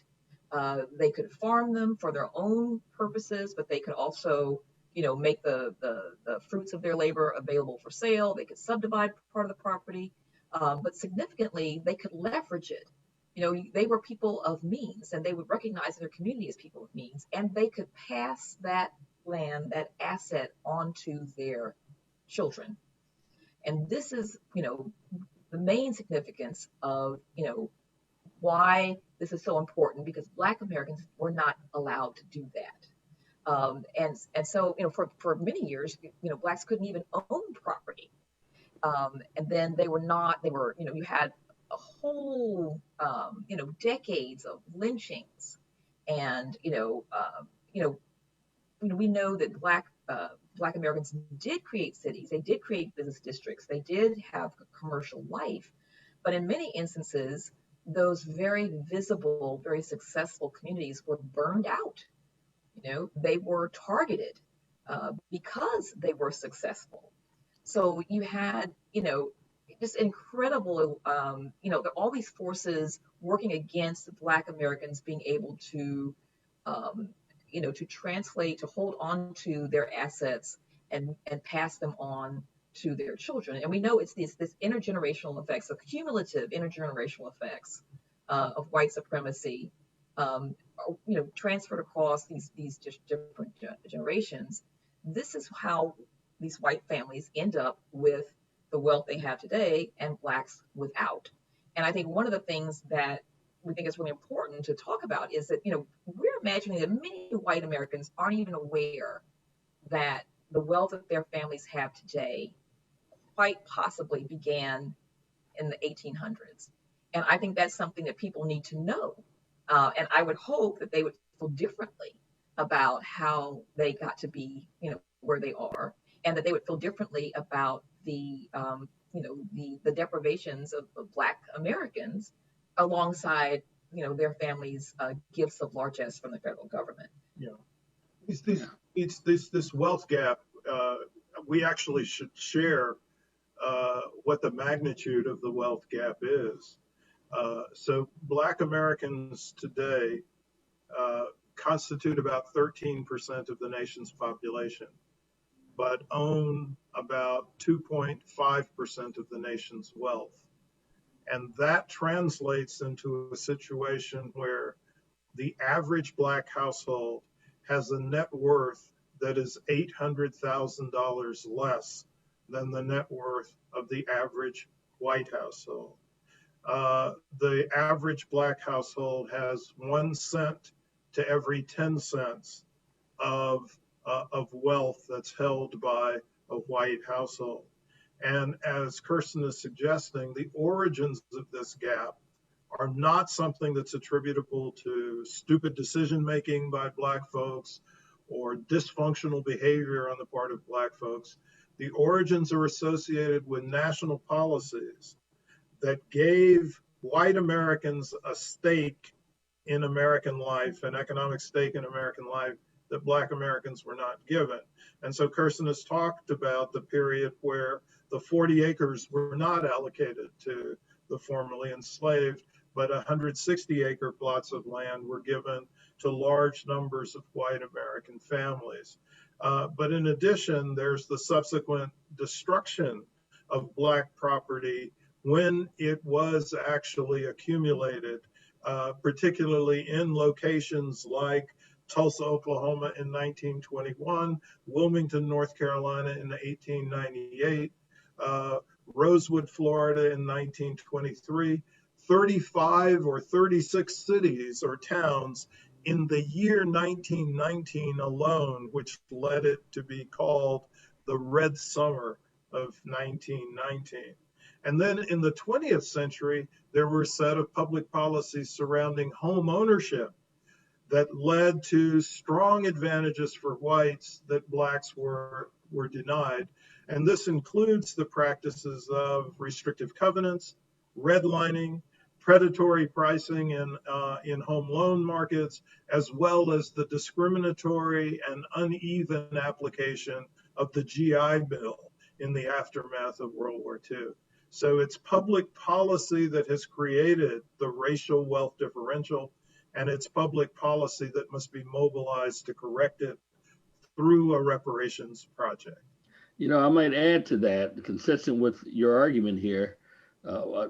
They could farm them for their own purposes, but they could also, make the fruits of their labor available for sale. They could subdivide part of the property, but significantly, they could leverage it. They were people of means, and they would recognize their community as people of means, and they could pass that land, that asset, onto their children. And this is, the main significance of, why this is so important, because Black Americans were not allowed to do that. And so, for many years, Blacks couldn't even own property. And then you had a whole, decades of lynchings. And, we know that Black Americans did create cities, they did create business districts, they did have a commercial life, but in many instances, those very visible, very successful communities were burned out. They were targeted because they were successful. So you had, just incredible, all these forces working against Black Americans being able to, to translate, to hold on to their assets and pass them on to their children. And we know it's this intergenerational effects, the cumulative intergenerational effects of white supremacy, transferred across these just different generations. This is how these white families end up with the wealth they have today and Blacks without. And I think one of the things that we think is really important to talk about is that, we're imagining that many white Americans aren't even aware that the wealth that their families have today quite possibly began in the 1800s. And I think that's something that people need to know. And I would hope that they would feel differently about how they got to be, where they are, and that they would feel differently about the deprivations of Black Americans alongside, their families' gifts of largesse from the federal government. Yeah, it's this wealth gap. We actually should share what the magnitude of the wealth gap is. So Black Americans today constitute about 13% of the nation's population, but own about 2.5% of the nation's wealth. And that translates into a situation where the average Black household has a net worth that is $800,000 less than the net worth of the average white household. The average Black household has 1 cent to every 10 cents of wealth that's held by a white household. And as Kirsten is suggesting, the origins of this gap are not something that's attributable to stupid decision making by Black folks or dysfunctional behavior on the part of Black folks. The origins are associated with national policies that gave white Americans a stake in American life, an economic stake in American life that Black Americans were not given. And so Kirsten has talked about the period where the 40 acres were not allocated to the formerly enslaved, but 160-acre plots of land were given to large numbers of white American families. But in addition, there's the subsequent destruction of Black property when it was actually accumulated, particularly in locations like Tulsa, Oklahoma in 1921, Wilmington, North Carolina in 1898, Rosewood, Florida in 1923, 35 or 36 cities or towns in the year 1919 alone, which led it to be called the Red Summer of 1919. And then in the 20th century, there were a set of public policies surrounding home ownership that led to strong advantages for whites that Blacks were denied. And this includes the practices of restrictive covenants, redlining, predatory pricing in home loan markets, as well as the discriminatory and uneven application of the GI Bill in the aftermath of World War II. So it's public policy that has created the racial wealth differential, and it's public policy that must be mobilized to correct it through a reparations project. You know, I might add to that, consistent with your argument here,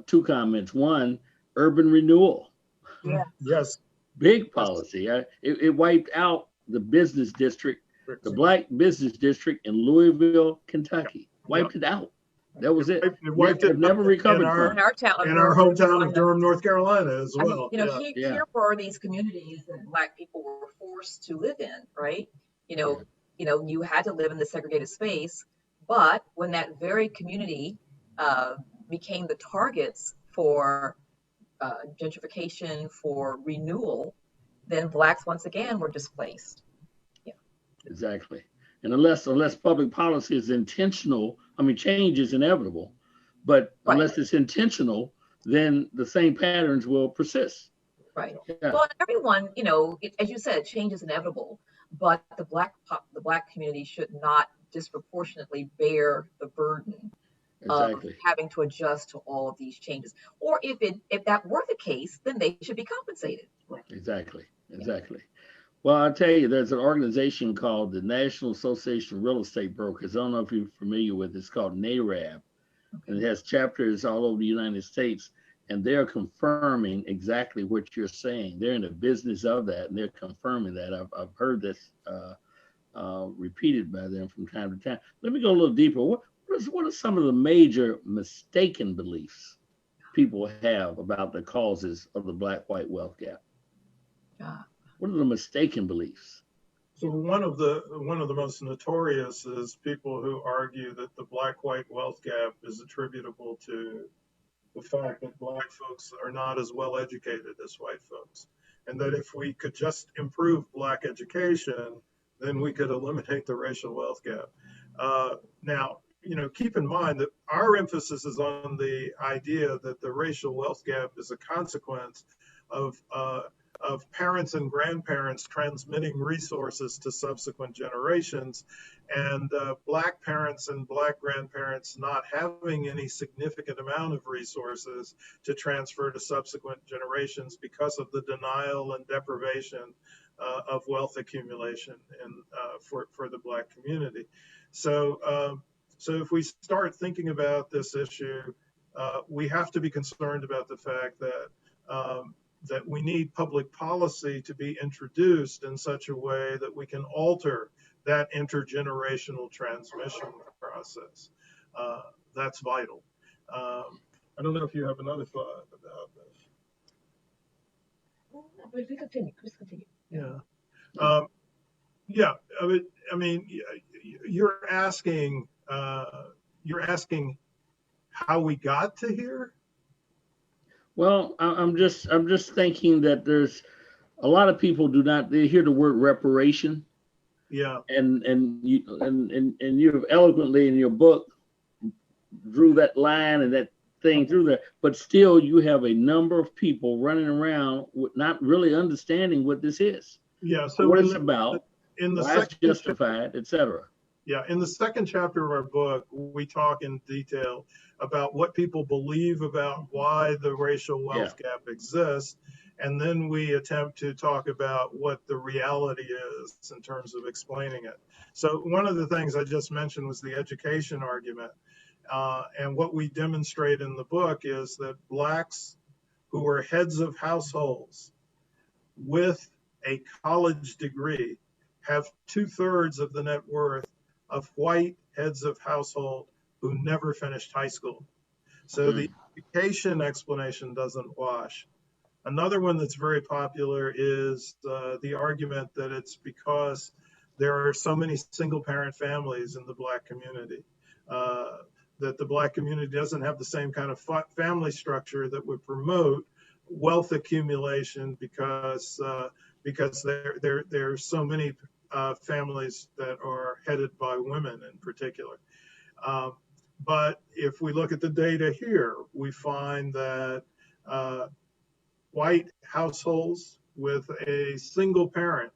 two comments. One, urban renewal. Yeah. Yes. Big policy. It wiped out the business district, the Black business district in Louisville, Kentucky. Wiped it out. That was it. It wiped it never recovered In our town, in our hometown of Durham, North Carolina as well. I mean, here were these communities that Black people were forced to live in, right? You had to live in the segregated space, but when that very community became the targets for gentrification, for renewal, then Blacks once again were displaced. Yeah. Exactly. And unless public policy is intentional, I mean, change is inevitable, but unless it's intentional, then the same patterns will persist. Right. Yeah. Well, everyone, as you said, change is inevitable, but the Black community should not disproportionately bear the burden of having to adjust to all of these changes. Or if that were the case, then they should be compensated. Exactly. Well, I'll tell you, there's an organization called the National Association of Real Estate Brokers. I don't know if you're familiar with it. It's called NARAB. And it has chapters all over the United States. And they're confirming exactly what you're saying. They're in the business of that, and they're confirming that. I've heard this repeated by them from time to time. Let me go a little deeper. What are some of the major mistaken beliefs people have about the causes of the Black-white wealth gap? What are the mistaken beliefs? So one of the most notorious is people who argue that the Black-white wealth gap is attributable to the fact that Black folks are not as well educated as white folks, and that if we could just improve Black education, then we could eliminate the racial wealth gap. Now, keep in mind that our emphasis is on the idea that the racial wealth gap is a consequence of parents and grandparents transmitting resources to subsequent generations, and Black parents and Black grandparents not having any significant amount of resources to transfer to subsequent generations because of the denial and deprivation of wealth accumulation for the Black community. So if we start thinking about this issue, we have to be concerned about the fact that we need public policy to be introduced in such a way that we can alter that intergenerational transmission process. That's vital. I don't know if you have another thought about this. Please continue. Yeah. I mean, you're asking how we got to here. Well, I'm just thinking that there's a lot of people they hear the word reparation. Yeah. And you have eloquently in your book drew that line and that thing through there. But still, you have a number of people running around with not really understanding what this is, Yeah. So what it's about, in the why it's second justified, etc. Yeah, in the second chapter of our book, we talk in detail about what people believe about why the racial wealth gap exists. And then we attempt to talk about what the reality is in terms of explaining it. So, one of the things I just mentioned was the education argument. And what we demonstrate in the book is that Blacks who are heads of households with a college degree have 2/3 of the net worth of white heads of household who never finished high school. So the education explanation doesn't wash. Another one that's very popular is the argument that it's because there are so many single parent families in the Black community, that the Black community doesn't have the same kind of family structure that would promote wealth accumulation because there are so many families that are headed by women in particular. But if we look at the data here, we find that white households with a single parent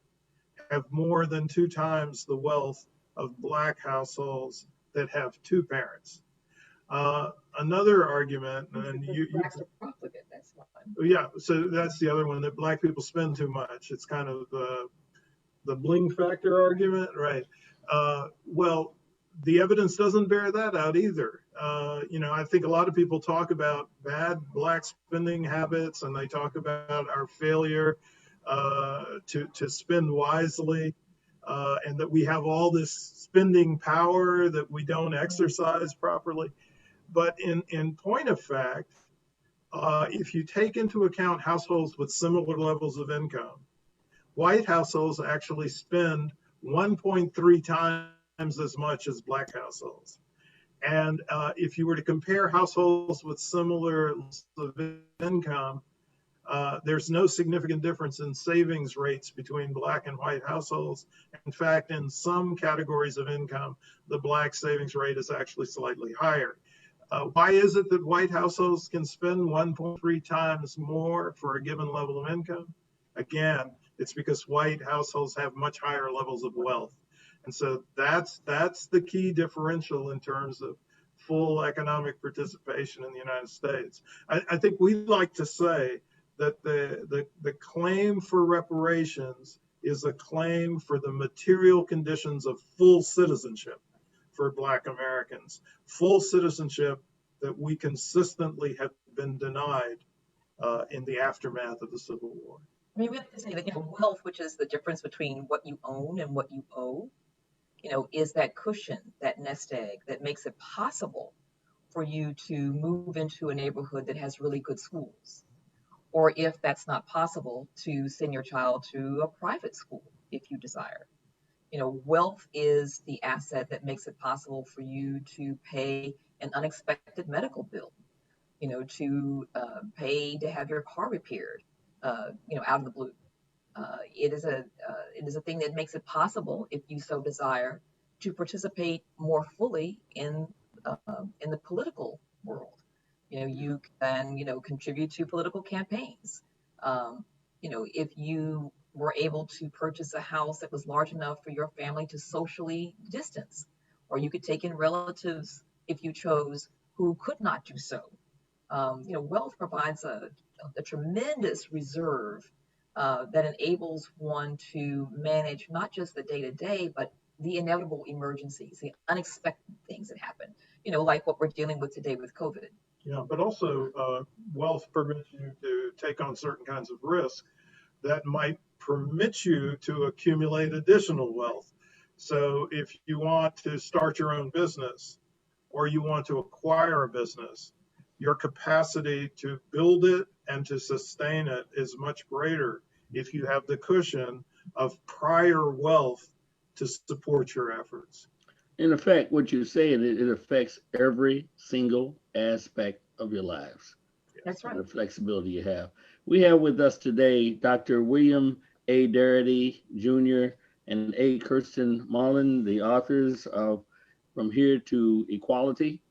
have more than 2 times the wealth of Black households that have 2 parents. Another argument, and Blacks are profligate, that's one. Yeah, so that's the other one, that Black people spend too much. It's kind of the bling factor argument, right? Well, the evidence doesn't bear that out either. I think a lot of people talk about bad Black spending habits, and they talk about our failure to spend wisely, and that we have all this spending power that we don't exercise properly. But in point of fact, if you take into account households with similar levels of income, white households actually spend 1.3 times as much as Black households. And if you were to compare households with similar levels of income, there's no significant difference in savings rates between Black and white households. In fact, in some categories of income, the Black savings rate is actually slightly higher. Why is it that white households can spend 1.3 times more for a given level of income? Again, it's because white households have much higher levels of wealth. And so that's the key differential in terms of full economic participation in the United States. I think we'd like to say that the claim for reparations is a claim for the material conditions of full citizenship for Black Americans, full citizenship that we consistently have been denied in the aftermath of the Civil War. I mean, we have to say that wealth, which is the difference between what you own and what you owe, is that cushion, that nest egg that makes it possible for you to move into a neighborhood that has really good schools. Or if that's not possible, to send your child to a private school if you desire. Wealth is the asset that makes it possible for you to pay an unexpected medical bill, to pay to have your car repaired, out of the blue. It is a thing that makes it possible, if you so desire, to participate more fully in the political world. You can, contribute to political campaigns. If you were able to purchase a house that was large enough for your family to socially distance, or you could take in relatives if you chose who could not do so. Wealth provides a tremendous reserve that enables one to manage not just the day-to-day, but the inevitable emergencies, the unexpected things that happen, like what we're dealing with today with COVID. Yeah, but also wealth permits you to take on certain kinds of risk that might permit you to accumulate additional wealth. So if you want to start your own business or you want to acquire a business, your capacity to build it and to sustain it is much greater if you have the cushion of prior wealth to support your efforts. In effect, what you're saying, it affects every single aspect of your lives. That's right. The flexibility you have. We have with us today Dr. William A. Darity Jr. and A. Kirsten Mullen, the authors of From Here to Equality.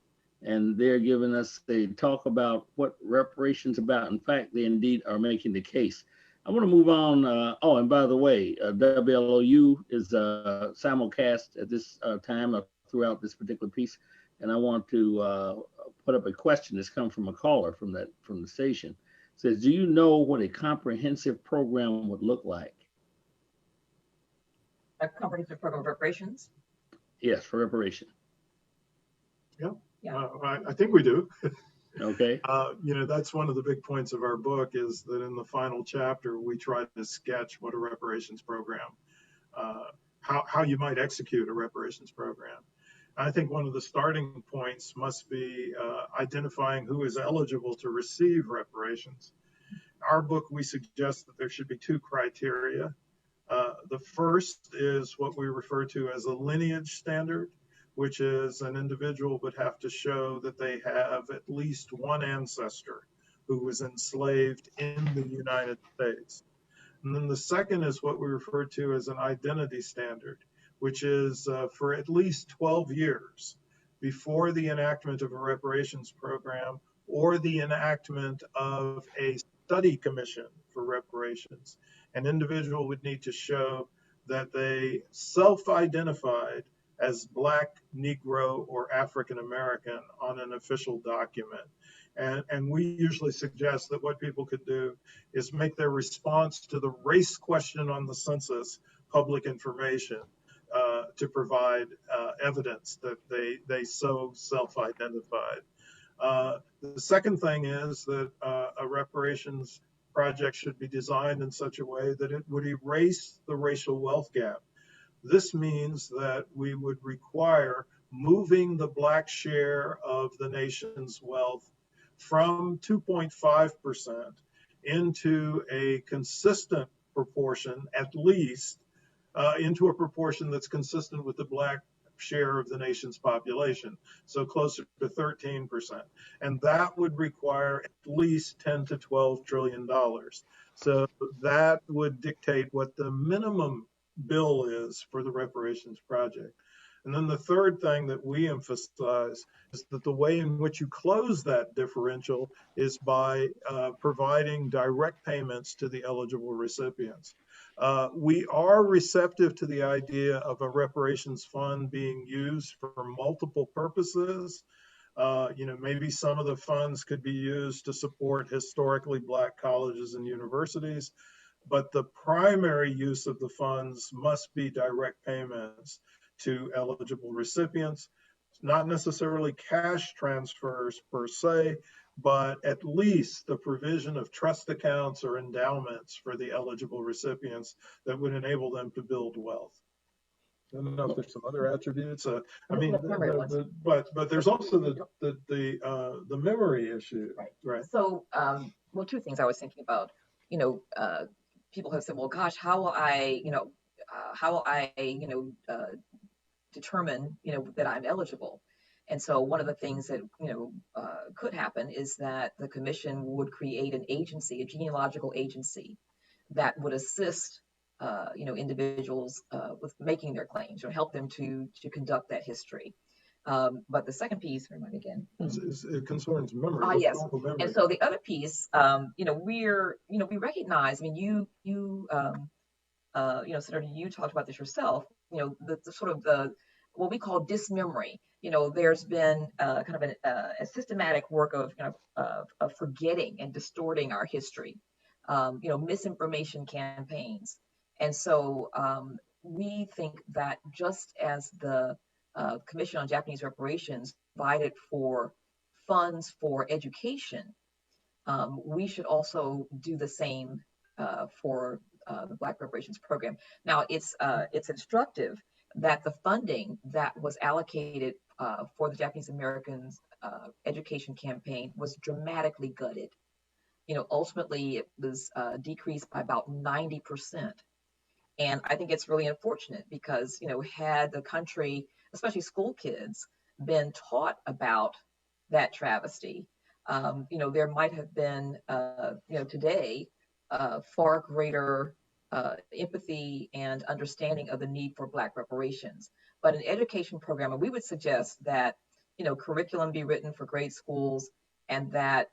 and they're giving us a talk about what reparations about. In fact, they indeed are making the case. I want to move on. Oh, and by the way, WLOU is simulcast at this time throughout this particular piece, and I want to put up a question that's come from a caller from the station. It says, do you know what a comprehensive program would look like? A comprehensive program of reparations? Yes, for reparation. Yeah. I think we do. Okay. That's one of the big points of our book, is that in the final chapter, we try to sketch what a reparations program, how you might execute a reparations program. I think one of the starting points must be identifying who is eligible to receive reparations. In our book, we suggest that there should be two criteria. The first is what we refer to as a lineage standard, which is an individual would have to show that they have at least one ancestor who was enslaved in the United States. And then the second is what we refer to as an identity standard, which is for at least 12 years before the enactment of a reparations program or the enactment of a study commission for reparations. An individual would need to show that they self-identified as Black, Negro, or African American on an official document. And we usually suggest that what people could do is make their response to the race question on the census public information to provide evidence that they so self-identified. The second thing is that a reparations project should be designed in such a way that it would erase the racial wealth gap. This means that we would require moving the Black share of the nation's wealth from 2.5% into a consistent proportion, at least into a proportion that's consistent with the Black share of the nation's population, so closer to 13%. And that would require at least 10 to 12 trillion dollars. So that would dictate what the minimum bill is for the reparations project. And then the third thing that we emphasize is that the way in which you close that differential is by providing direct payments to the eligible recipients. We are receptive to the idea of a reparations fund being used for multiple purposes. Maybe some of the funds could be used to support historically Black colleges and universities, but the primary use of the funds must be direct payments to eligible recipients, not necessarily cash transfers per se, but at least the provision of trust accounts or endowments for the eligible recipients that would enable them to build wealth. I don't know if there's some other attributes. But there's also the memory issue, right? So, well, two things I was thinking about. People have said, well, gosh, how will I determine, that I'm eligible? And so one of the things that, could happen is that the commission would create an agency, a genealogical agency that would assist, individuals with making their claims or help them to conduct that history. But the second piece, remind me again. It concerns memory. Yes. Memory. And so the other piece, we recognize, Senator, you talked about this yourself, the sort of what we call dismemory. There's been kind of a systematic work of forgetting and distorting our history, misinformation campaigns. And so we think that just as the Commission on Japanese Reparations provided for funds for education, we should also do the same for the Black Reparations Program. Now, it's instructive that the funding that was allocated for the Japanese Americans education campaign was dramatically gutted. Ultimately, it was decreased by about 90%. And I think it's really unfortunate because, had the country, especially school kids, been taught about that travesty, there might have been, today, far greater empathy and understanding of the need for Black reparations. But an education program, and we would suggest that, curriculum be written for grade schools, and that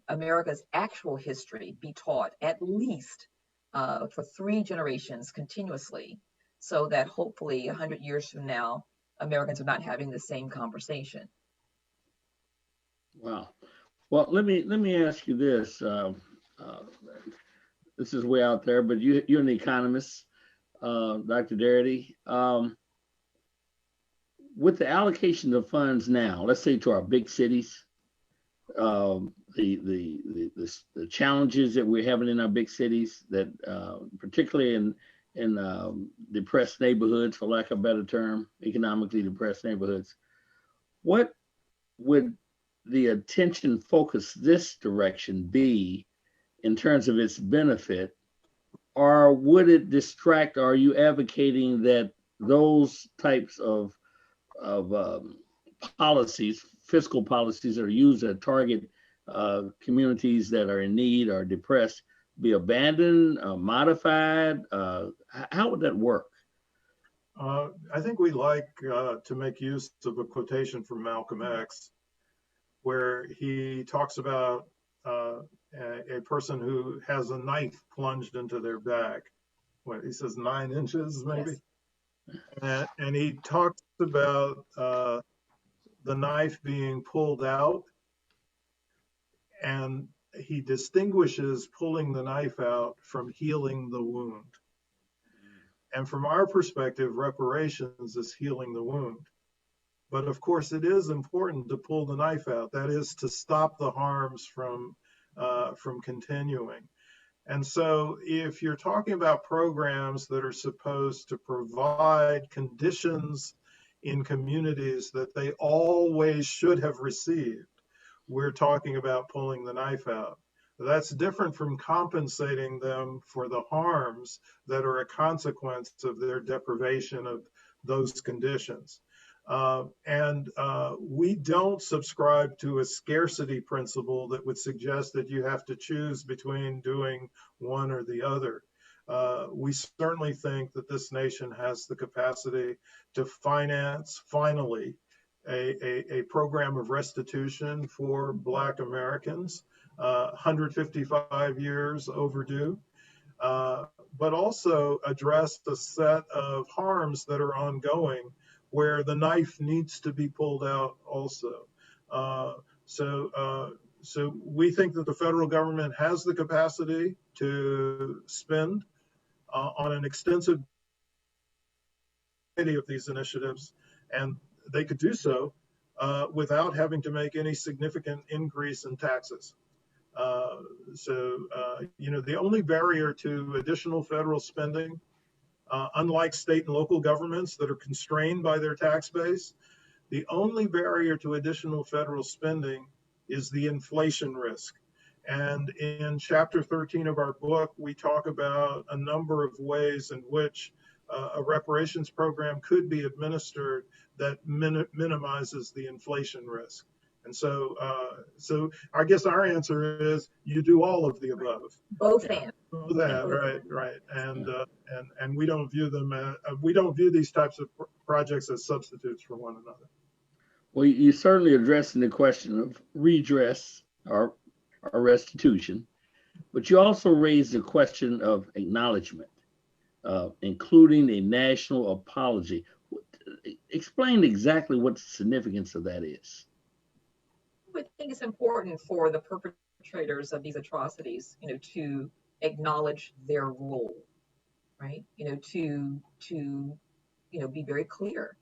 America's actual history be taught at least for 3 generations continuously, so that hopefully 100 years from now, Americans are not having the same conversation. Wow. Well, let me ask you this. This is way out there, but you're an economist, Dr. Darity. With the allocation of funds now, let's say to our big cities, the challenges that we're having in our big cities, that particularly in depressed neighborhoods, for lack of a better term, economically depressed neighborhoods, what would the attention focus this direction be in terms of its benefit, or would it distract? Or are you advocating that those types of policies, fiscal policies, that are used to target communities that are in need or depressed, be abandoned, modified? How would that work? I think we like to make use of a quotation from Malcolm X, where he talks about a person who has a knife plunged into their back. What he says, 9 inches maybe. Yes. And he talks about the knife being pulled out, and he distinguishes pulling the knife out from healing the wound. And from our perspective, reparations is healing the wound. But of course, it is important to pull the knife out. That is to stop the harms from continuing. And so if you're talking about programs that are supposed to provide conditions in communities that they always should have received, we're talking about pulling the knife out. That's different from compensating them for the harms that are a consequence of their deprivation of those conditions. We don't subscribe to a scarcity principle that would suggest that you have to choose between doing one or the other. We certainly think that this nation has the capacity to finance, finally, a program of restitution for Black Americans, 155 years overdue, but also address the set of harms that are ongoing, where the knife needs to be pulled out also. So we think that the federal government has the capacity to spend on an extensive variety of these initiatives, and they could do so without having to make any significant increase in taxes. The only barrier to additional federal spending, unlike state and local governments that are constrained by their tax base, the only barrier to additional federal spending is the inflation risk. And in chapter 13 of our book, we talk about a number of ways in which a reparations program could be administered that minimizes the inflation risk. And so I guess our answer is you do all of the above. Both and. Right. And we don't view them we don't view these types of projects as substitutes for one another. Well, you're certainly addressing the question of redress or restitution, but you also raised the question of acknowledgement, including a national apology. Explain exactly what the significance of that is. I think it's important for the perpetrators of these atrocities, to acknowledge their role, right? To be very clear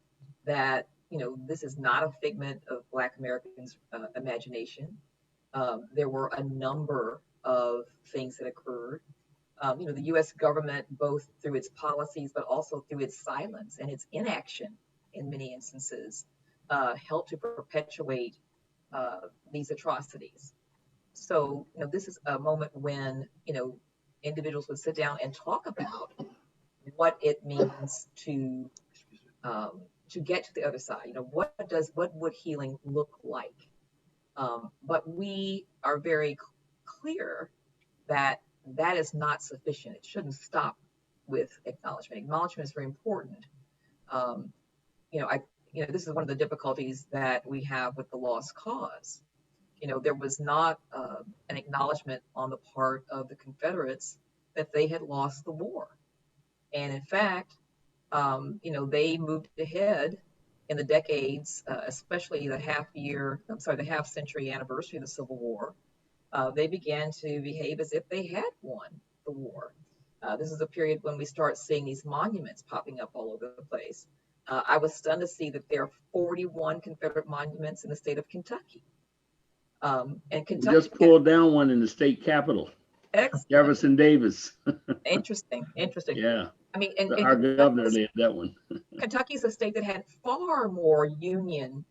that, this is not a figment of Black Americans' imagination. There were a number of things that occurred. The U.S. government, both through its policies, but also through its silence and its inaction in many instances, helped to perpetuate these atrocities. So, this is a moment when, individuals would sit down and talk about what it means to get to the other side. What would healing look like? But we are very clear that that is not sufficient. It shouldn't stop with acknowledgement. Acknowledgement is very important. this is one of the difficulties that we have with the lost cause. There was not an acknowledgement on the part of the Confederates that they had lost the war. And in fact, they moved ahead in the decades, especially the half century anniversary of the Civil War. They began to behave as if they had won the war. This is a period when we start seeing these monuments popping up all over the place. I was stunned to see that there are 41 Confederate monuments in the state of Kentucky. And Kentucky we just pulled down one in the state capitol. Excellent. Jefferson Davis. Interesting. Yeah. I mean, Our governor did that one. Kentucky's a state that had far more Union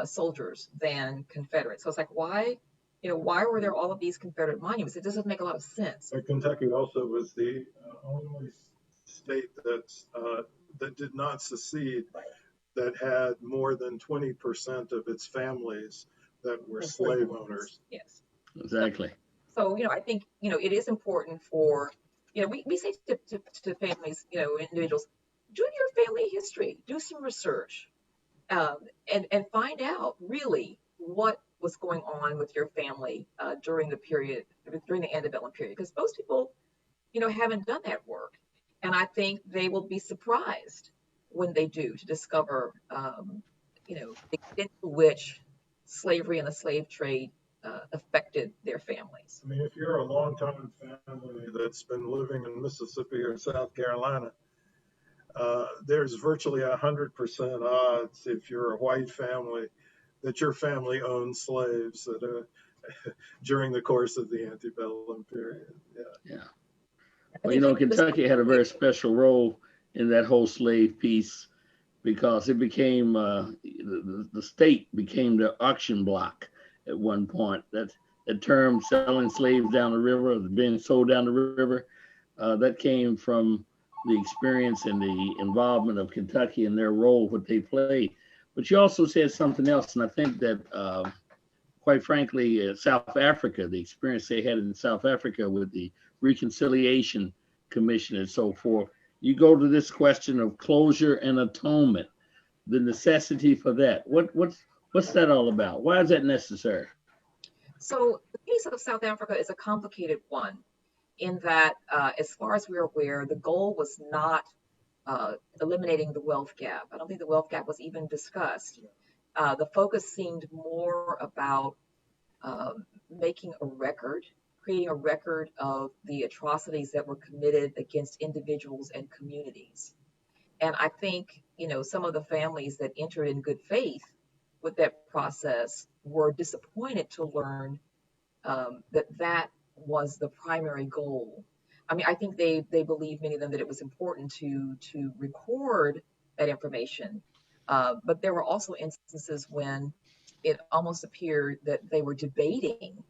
soldiers than Confederate. So it's like, why were there all of these Confederate monuments? It doesn't make a lot of sense. And Kentucky also was the only state that did not secede, that had more than 20% of its families that were slave owners. Yes. Exactly. So, I think, it is important for, we say to families, individuals, do your family history, do some research, and find out really what was going on with your family during the antebellum period. Because most people, haven't done that work. And I think they will be surprised when they do to discover, the extent to which slavery and the slave trade affected their families. I mean, if you're a long-time family that's been living in Mississippi or South Carolina, there's virtually 100% odds, if you're a white family, that your family owned slaves during the course of the antebellum period. Yeah. Well, Kentucky had a very special role in that whole slave piece, because it became the state became the auction block at one point. That term, selling slaves down the river, or being sold down the river, that came from the experience and the involvement of Kentucky and their role, what they played. But you also said something else, and I think that, quite frankly, South Africa, the experience they had in South Africa with the Reconciliation Commission and so forth, you go to this question of closure and atonement, the necessity for that. What's that all about? Why is that necessary? So the case of South Africa is a complicated one, in that, as far as we're aware, the goal was not eliminating the wealth gap. I don't think the wealth gap was even discussed. The focus seemed more about creating a record of the atrocities that were committed against individuals and communities. And I think, some of the families that entered in good faith with that process were disappointed to learn that was the primary goal. I mean, I think they believe, many of them, that it was important to record that information. But there were also instances when it almost appeared that they were debating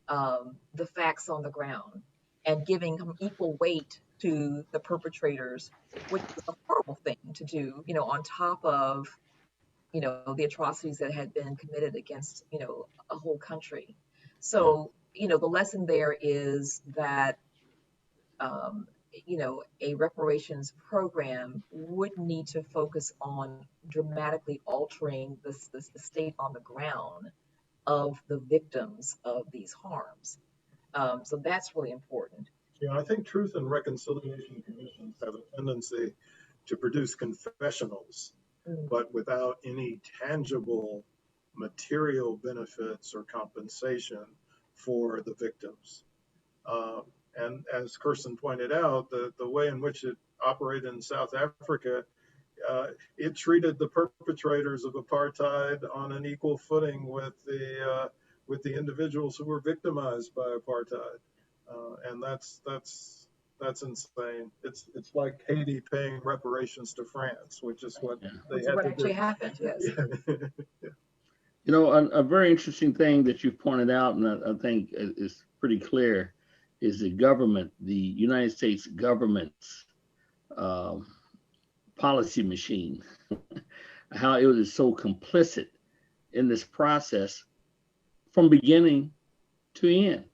the facts on the ground and giving equal weight to the perpetrators, which was a horrible thing to do, on top of, the atrocities that had been committed against, a whole country. So, the lesson there is that, a reparations program would need to focus on dramatically altering the state on the ground of the victims of these harms. So that's really important. I think Truth and Reconciliation Commissions have a tendency to produce confessionals, but without any tangible material benefits or compensation for the victims. And as Kirsten pointed out, the way in which it operated in South Africa, it treated the perpetrators of apartheid on an equal footing with the individuals who were victimized by apartheid, and that's insane. It's like Haiti paying reparations to France, which is what they had to actually do. happened. Yes. Yeah. A very interesting thing that you pointed out, and I think is pretty clear, is the United States government's policy machine, how it was so complicit in this process from beginning to end.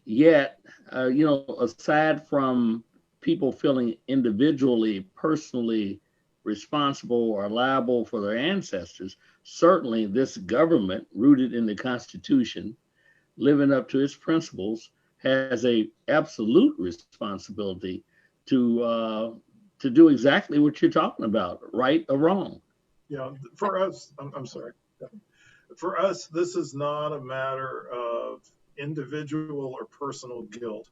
Yet, aside from people feeling individually, personally responsible or liable for their ancestors, certainly this government, rooted in the Constitution, living up to its principles, has a absolute responsibility to do exactly what you're talking about, right or wrong. Yeah, for us, I'm sorry. For us, this is not a matter of individual or personal guilt.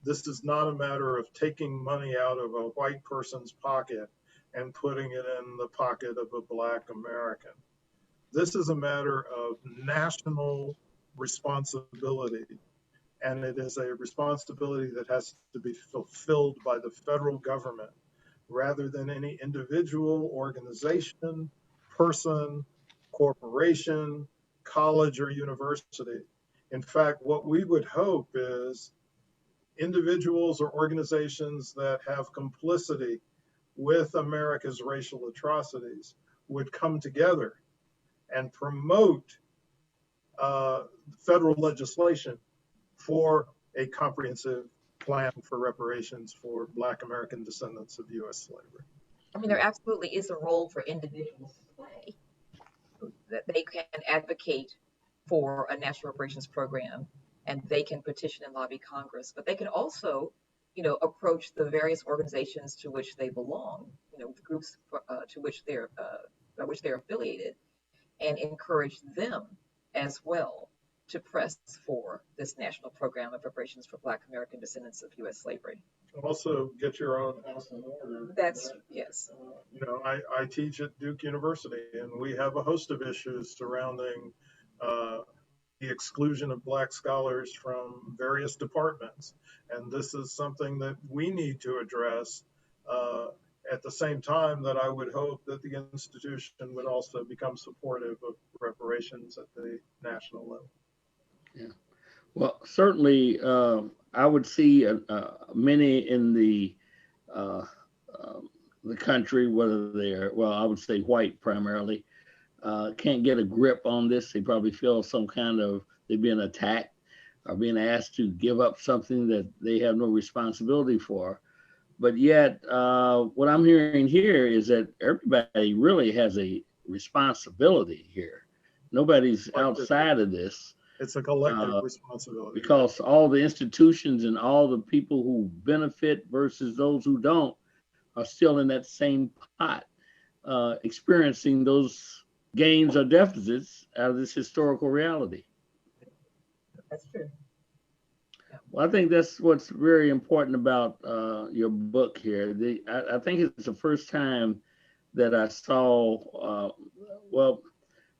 This is not a matter of taking money out of a white person's pocket and putting it in the pocket of a Black American. This is a matter of national responsibility, and it is a responsibility that has to be fulfilled by the federal government rather than any individual, organization, person, corporation, college, or university. In fact, what we would hope is individuals or organizations that have complicity with America's racial atrocities would come together and promote federal legislation for a comprehensive plan for reparations for Black American descendants of U.S. slavery. I mean, there absolutely is a role for individuals to play, that they can advocate for a national reparations program, and they can petition and lobby Congress, but they can also, approach the various organizations to which they belong, the groups to which they're affiliated, and encourage them as well to press for this national program of reparations for Black American descendants of U.S. slavery. Also, get your own house in order. That's, yes. I teach at Duke University, and we have a host of issues surrounding the exclusion of Black scholars from various departments. And this is something that we need to address at the same time that I would hope that the institution would also become supportive of reparations at the national level. Yeah. Well, certainly, I would see many in the country, whether they're, well, I would say white primarily, can't get a grip on this. They probably feel some kind of, they're being attacked or being asked to give up something that they have no responsibility for. But yet, what I'm hearing here is that everybody really has a responsibility here. Nobody's outside of this. It's a collective responsibility. Because all the institutions and all the people who benefit versus those who don't are still in that same pot, experiencing those gains or deficits out of this historical reality. That's true. Well, I think that's what's very important about your book here. I think it's the first time that I saw,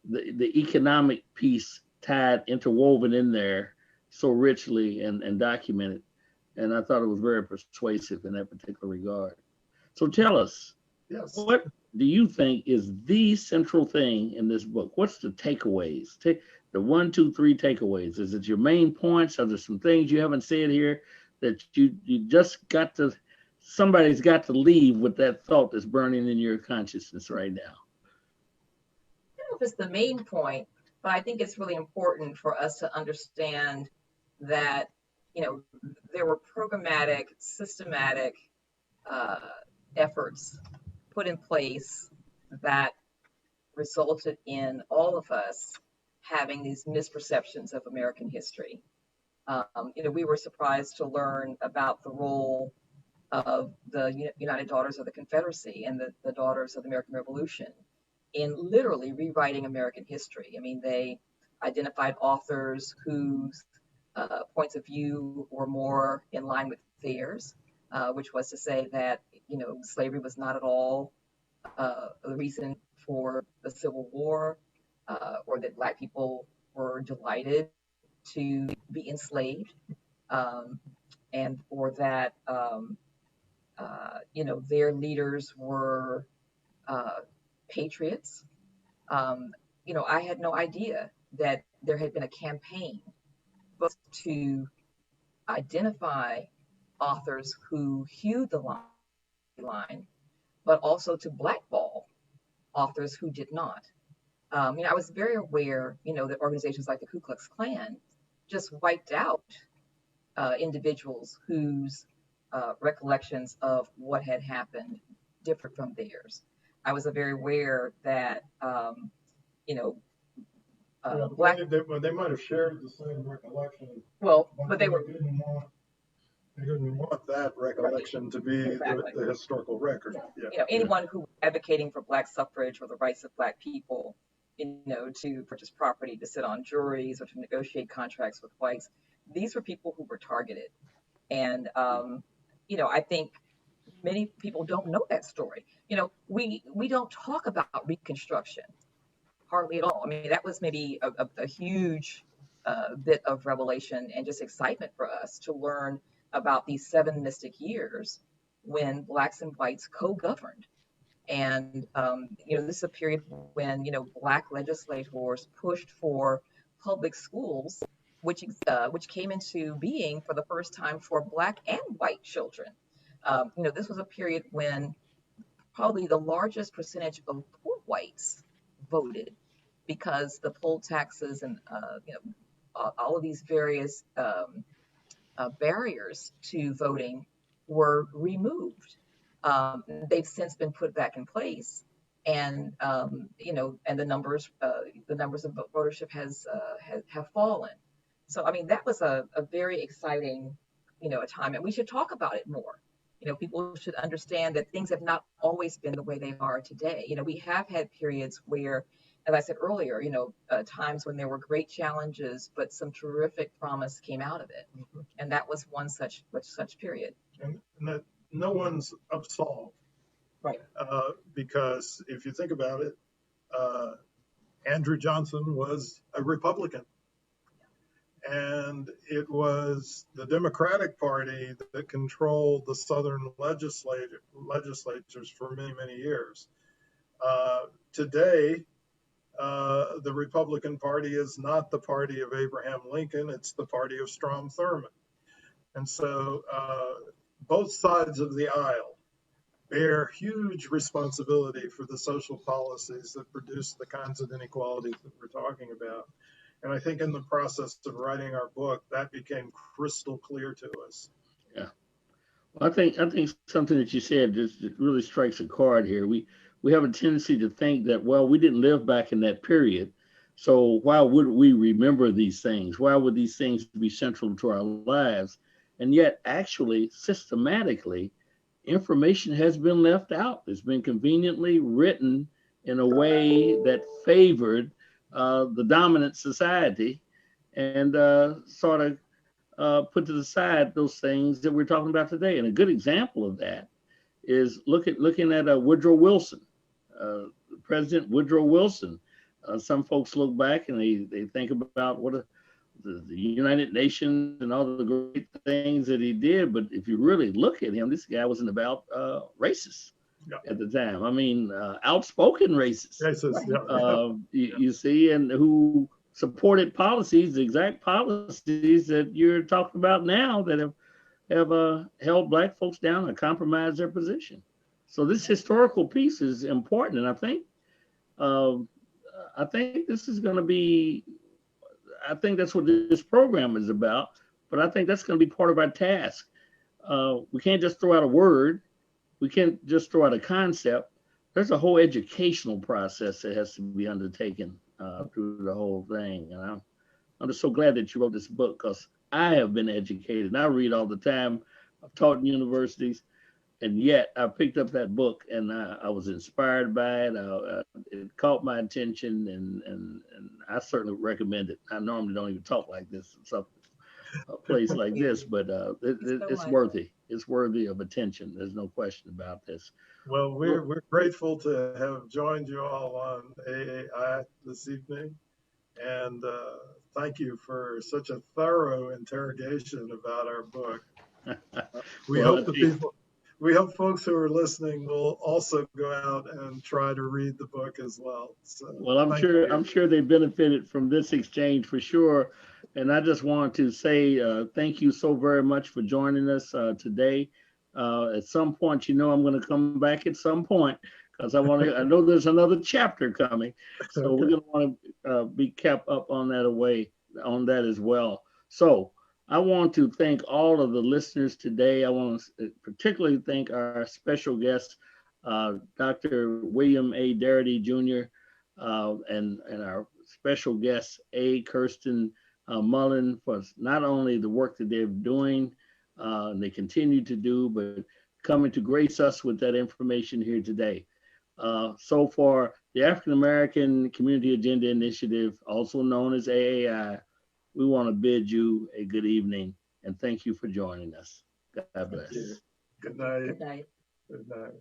the economic piece tied, interwoven in there so richly and documented. And I thought it was very persuasive in that particular regard. So tell us, yes, what do you think is the central thing in this book? What's the takeaways? The 1, 2, 3 takeaways. Is it your main points? Are there some things you haven't said here that you just got to, somebody's got to leave with that thought that's burning in your consciousness right now? I don't know if it's the main point, but I think it's really important for us to understand that, there were programmatic, systematic efforts put in place that resulted in all of us having these misperceptions of American history. We were surprised to learn about the role of the United Daughters of the Confederacy and the Daughters of the American Revolution in literally rewriting American history. I mean, they identified authors whose points of view were more in line with theirs, which was to say that, slavery was not at all the reason for the Civil War, or that Black people were delighted to be enslaved, or that, their leaders were patriots. I had no idea that there had been a campaign both to identify authors who hewed the line, but also to blackball authors who did not. I was very aware, that organizations like the Ku Klux Klan just wiped out individuals whose recollections of what had happened differed from theirs. I was very aware that, you know, Well, Black, they might have shared the same recollection, well, but but they were, they didn't want that recollection to be exactly. the historical record. Yeah. Yeah. Anyone who was advocating for Black suffrage or the rights of Black people, to purchase property, to sit on juries, or to negotiate contracts with whites, these were people who were targeted. And, I think many people don't know that story. We don't talk about Reconstruction hardly at all. I mean, that was maybe a huge bit of revelation and just excitement for us to learn about these 7 mystic years when Blacks and whites co-governed. And, this is a period when, Black legislators pushed for public schools, which came into being for the first time for Black and white children. This was a period when probably the largest percentage of poor whites voted, because the poll taxes and all of these various barriers to voting were removed. They've since been put back in place, and and the numbers of votership have fallen. So I mean, that was a very exciting a time, and we should talk about it more. People should understand that things have not always been the way they are today. We have had periods where, as I said earlier, times when there were great challenges, but some terrific promise came out of it. Mm-hmm. And that was one such period. And that no one's absolved. Right. Because if you think about it, Andrew Johnson was a Republican. And it was the Democratic Party that controlled the Southern legislatures for many, many years. Today, the Republican Party is not the party of Abraham Lincoln, it's the party of Strom Thurmond. And so both sides of the aisle bear huge responsibility for the social policies that produce the kinds of inequalities that we're talking about. And I think in the process of writing our book, that became crystal clear to us. Yeah. Well, I think something that you said just really strikes a chord here. We have a tendency to think that, well, we didn't live back in that period, so why would we remember these things? Why would these things be central to our lives? And yet, actually, systematically, information has been left out. It's been conveniently written in a way that favored the dominant society, and sort of put to the side those things that we're talking about today. And a good example of that is looking at Woodrow Wilson, President Woodrow Wilson. Some folks look back and they think about what the United Nations and all the great things that he did. But if you really look at him, this guy wasn't about racist. Yeah. At the time. I mean, outspoken racist. You see, and who supported policies, the exact policies that you're talking about now that have held Black folks down and compromised their position. So this historical piece is important, and I think this is going to be. I think that's what this program is about. But I think that's going to be part of our task. We can't just throw out a word. We can't just throw out a concept. There's a whole educational process that has to be undertaken through the whole thing. And I'm just so glad that you wrote this book, because I have been educated. And I read all the time. I've taught in universities, and yet I picked up that book and I was inspired by it. It caught my attention, and I certainly recommend it. I normally don't even talk like this in a place like this, but it's worthy. It's worthy of attention. There's no question about this. Well, we're grateful to have joined you all on AAI this evening, and thank you for such a thorough interrogation about our book. We hope folks who are listening will also go out and try to read the book as well. So, well, I'm sure they benefited from this exchange for sure. And I just want to say thank you so very much for joining us today. At some point, I'm going to come back at some point, because I know there's another chapter coming. So We're going to want to be kept up on that as well. So I want to thank all of the listeners today. I want to particularly thank our special guest, Dr. William A. Darity Jr., and our special guest, Kirsten Mullen, for not only the work that they're doing, and they continue to do, but coming to grace us with that information here today. So for the African American Community Agenda Initiative, also known as AAI, we want to bid you a good evening and thank you for joining us. God bless. Good night. Good night. Good night.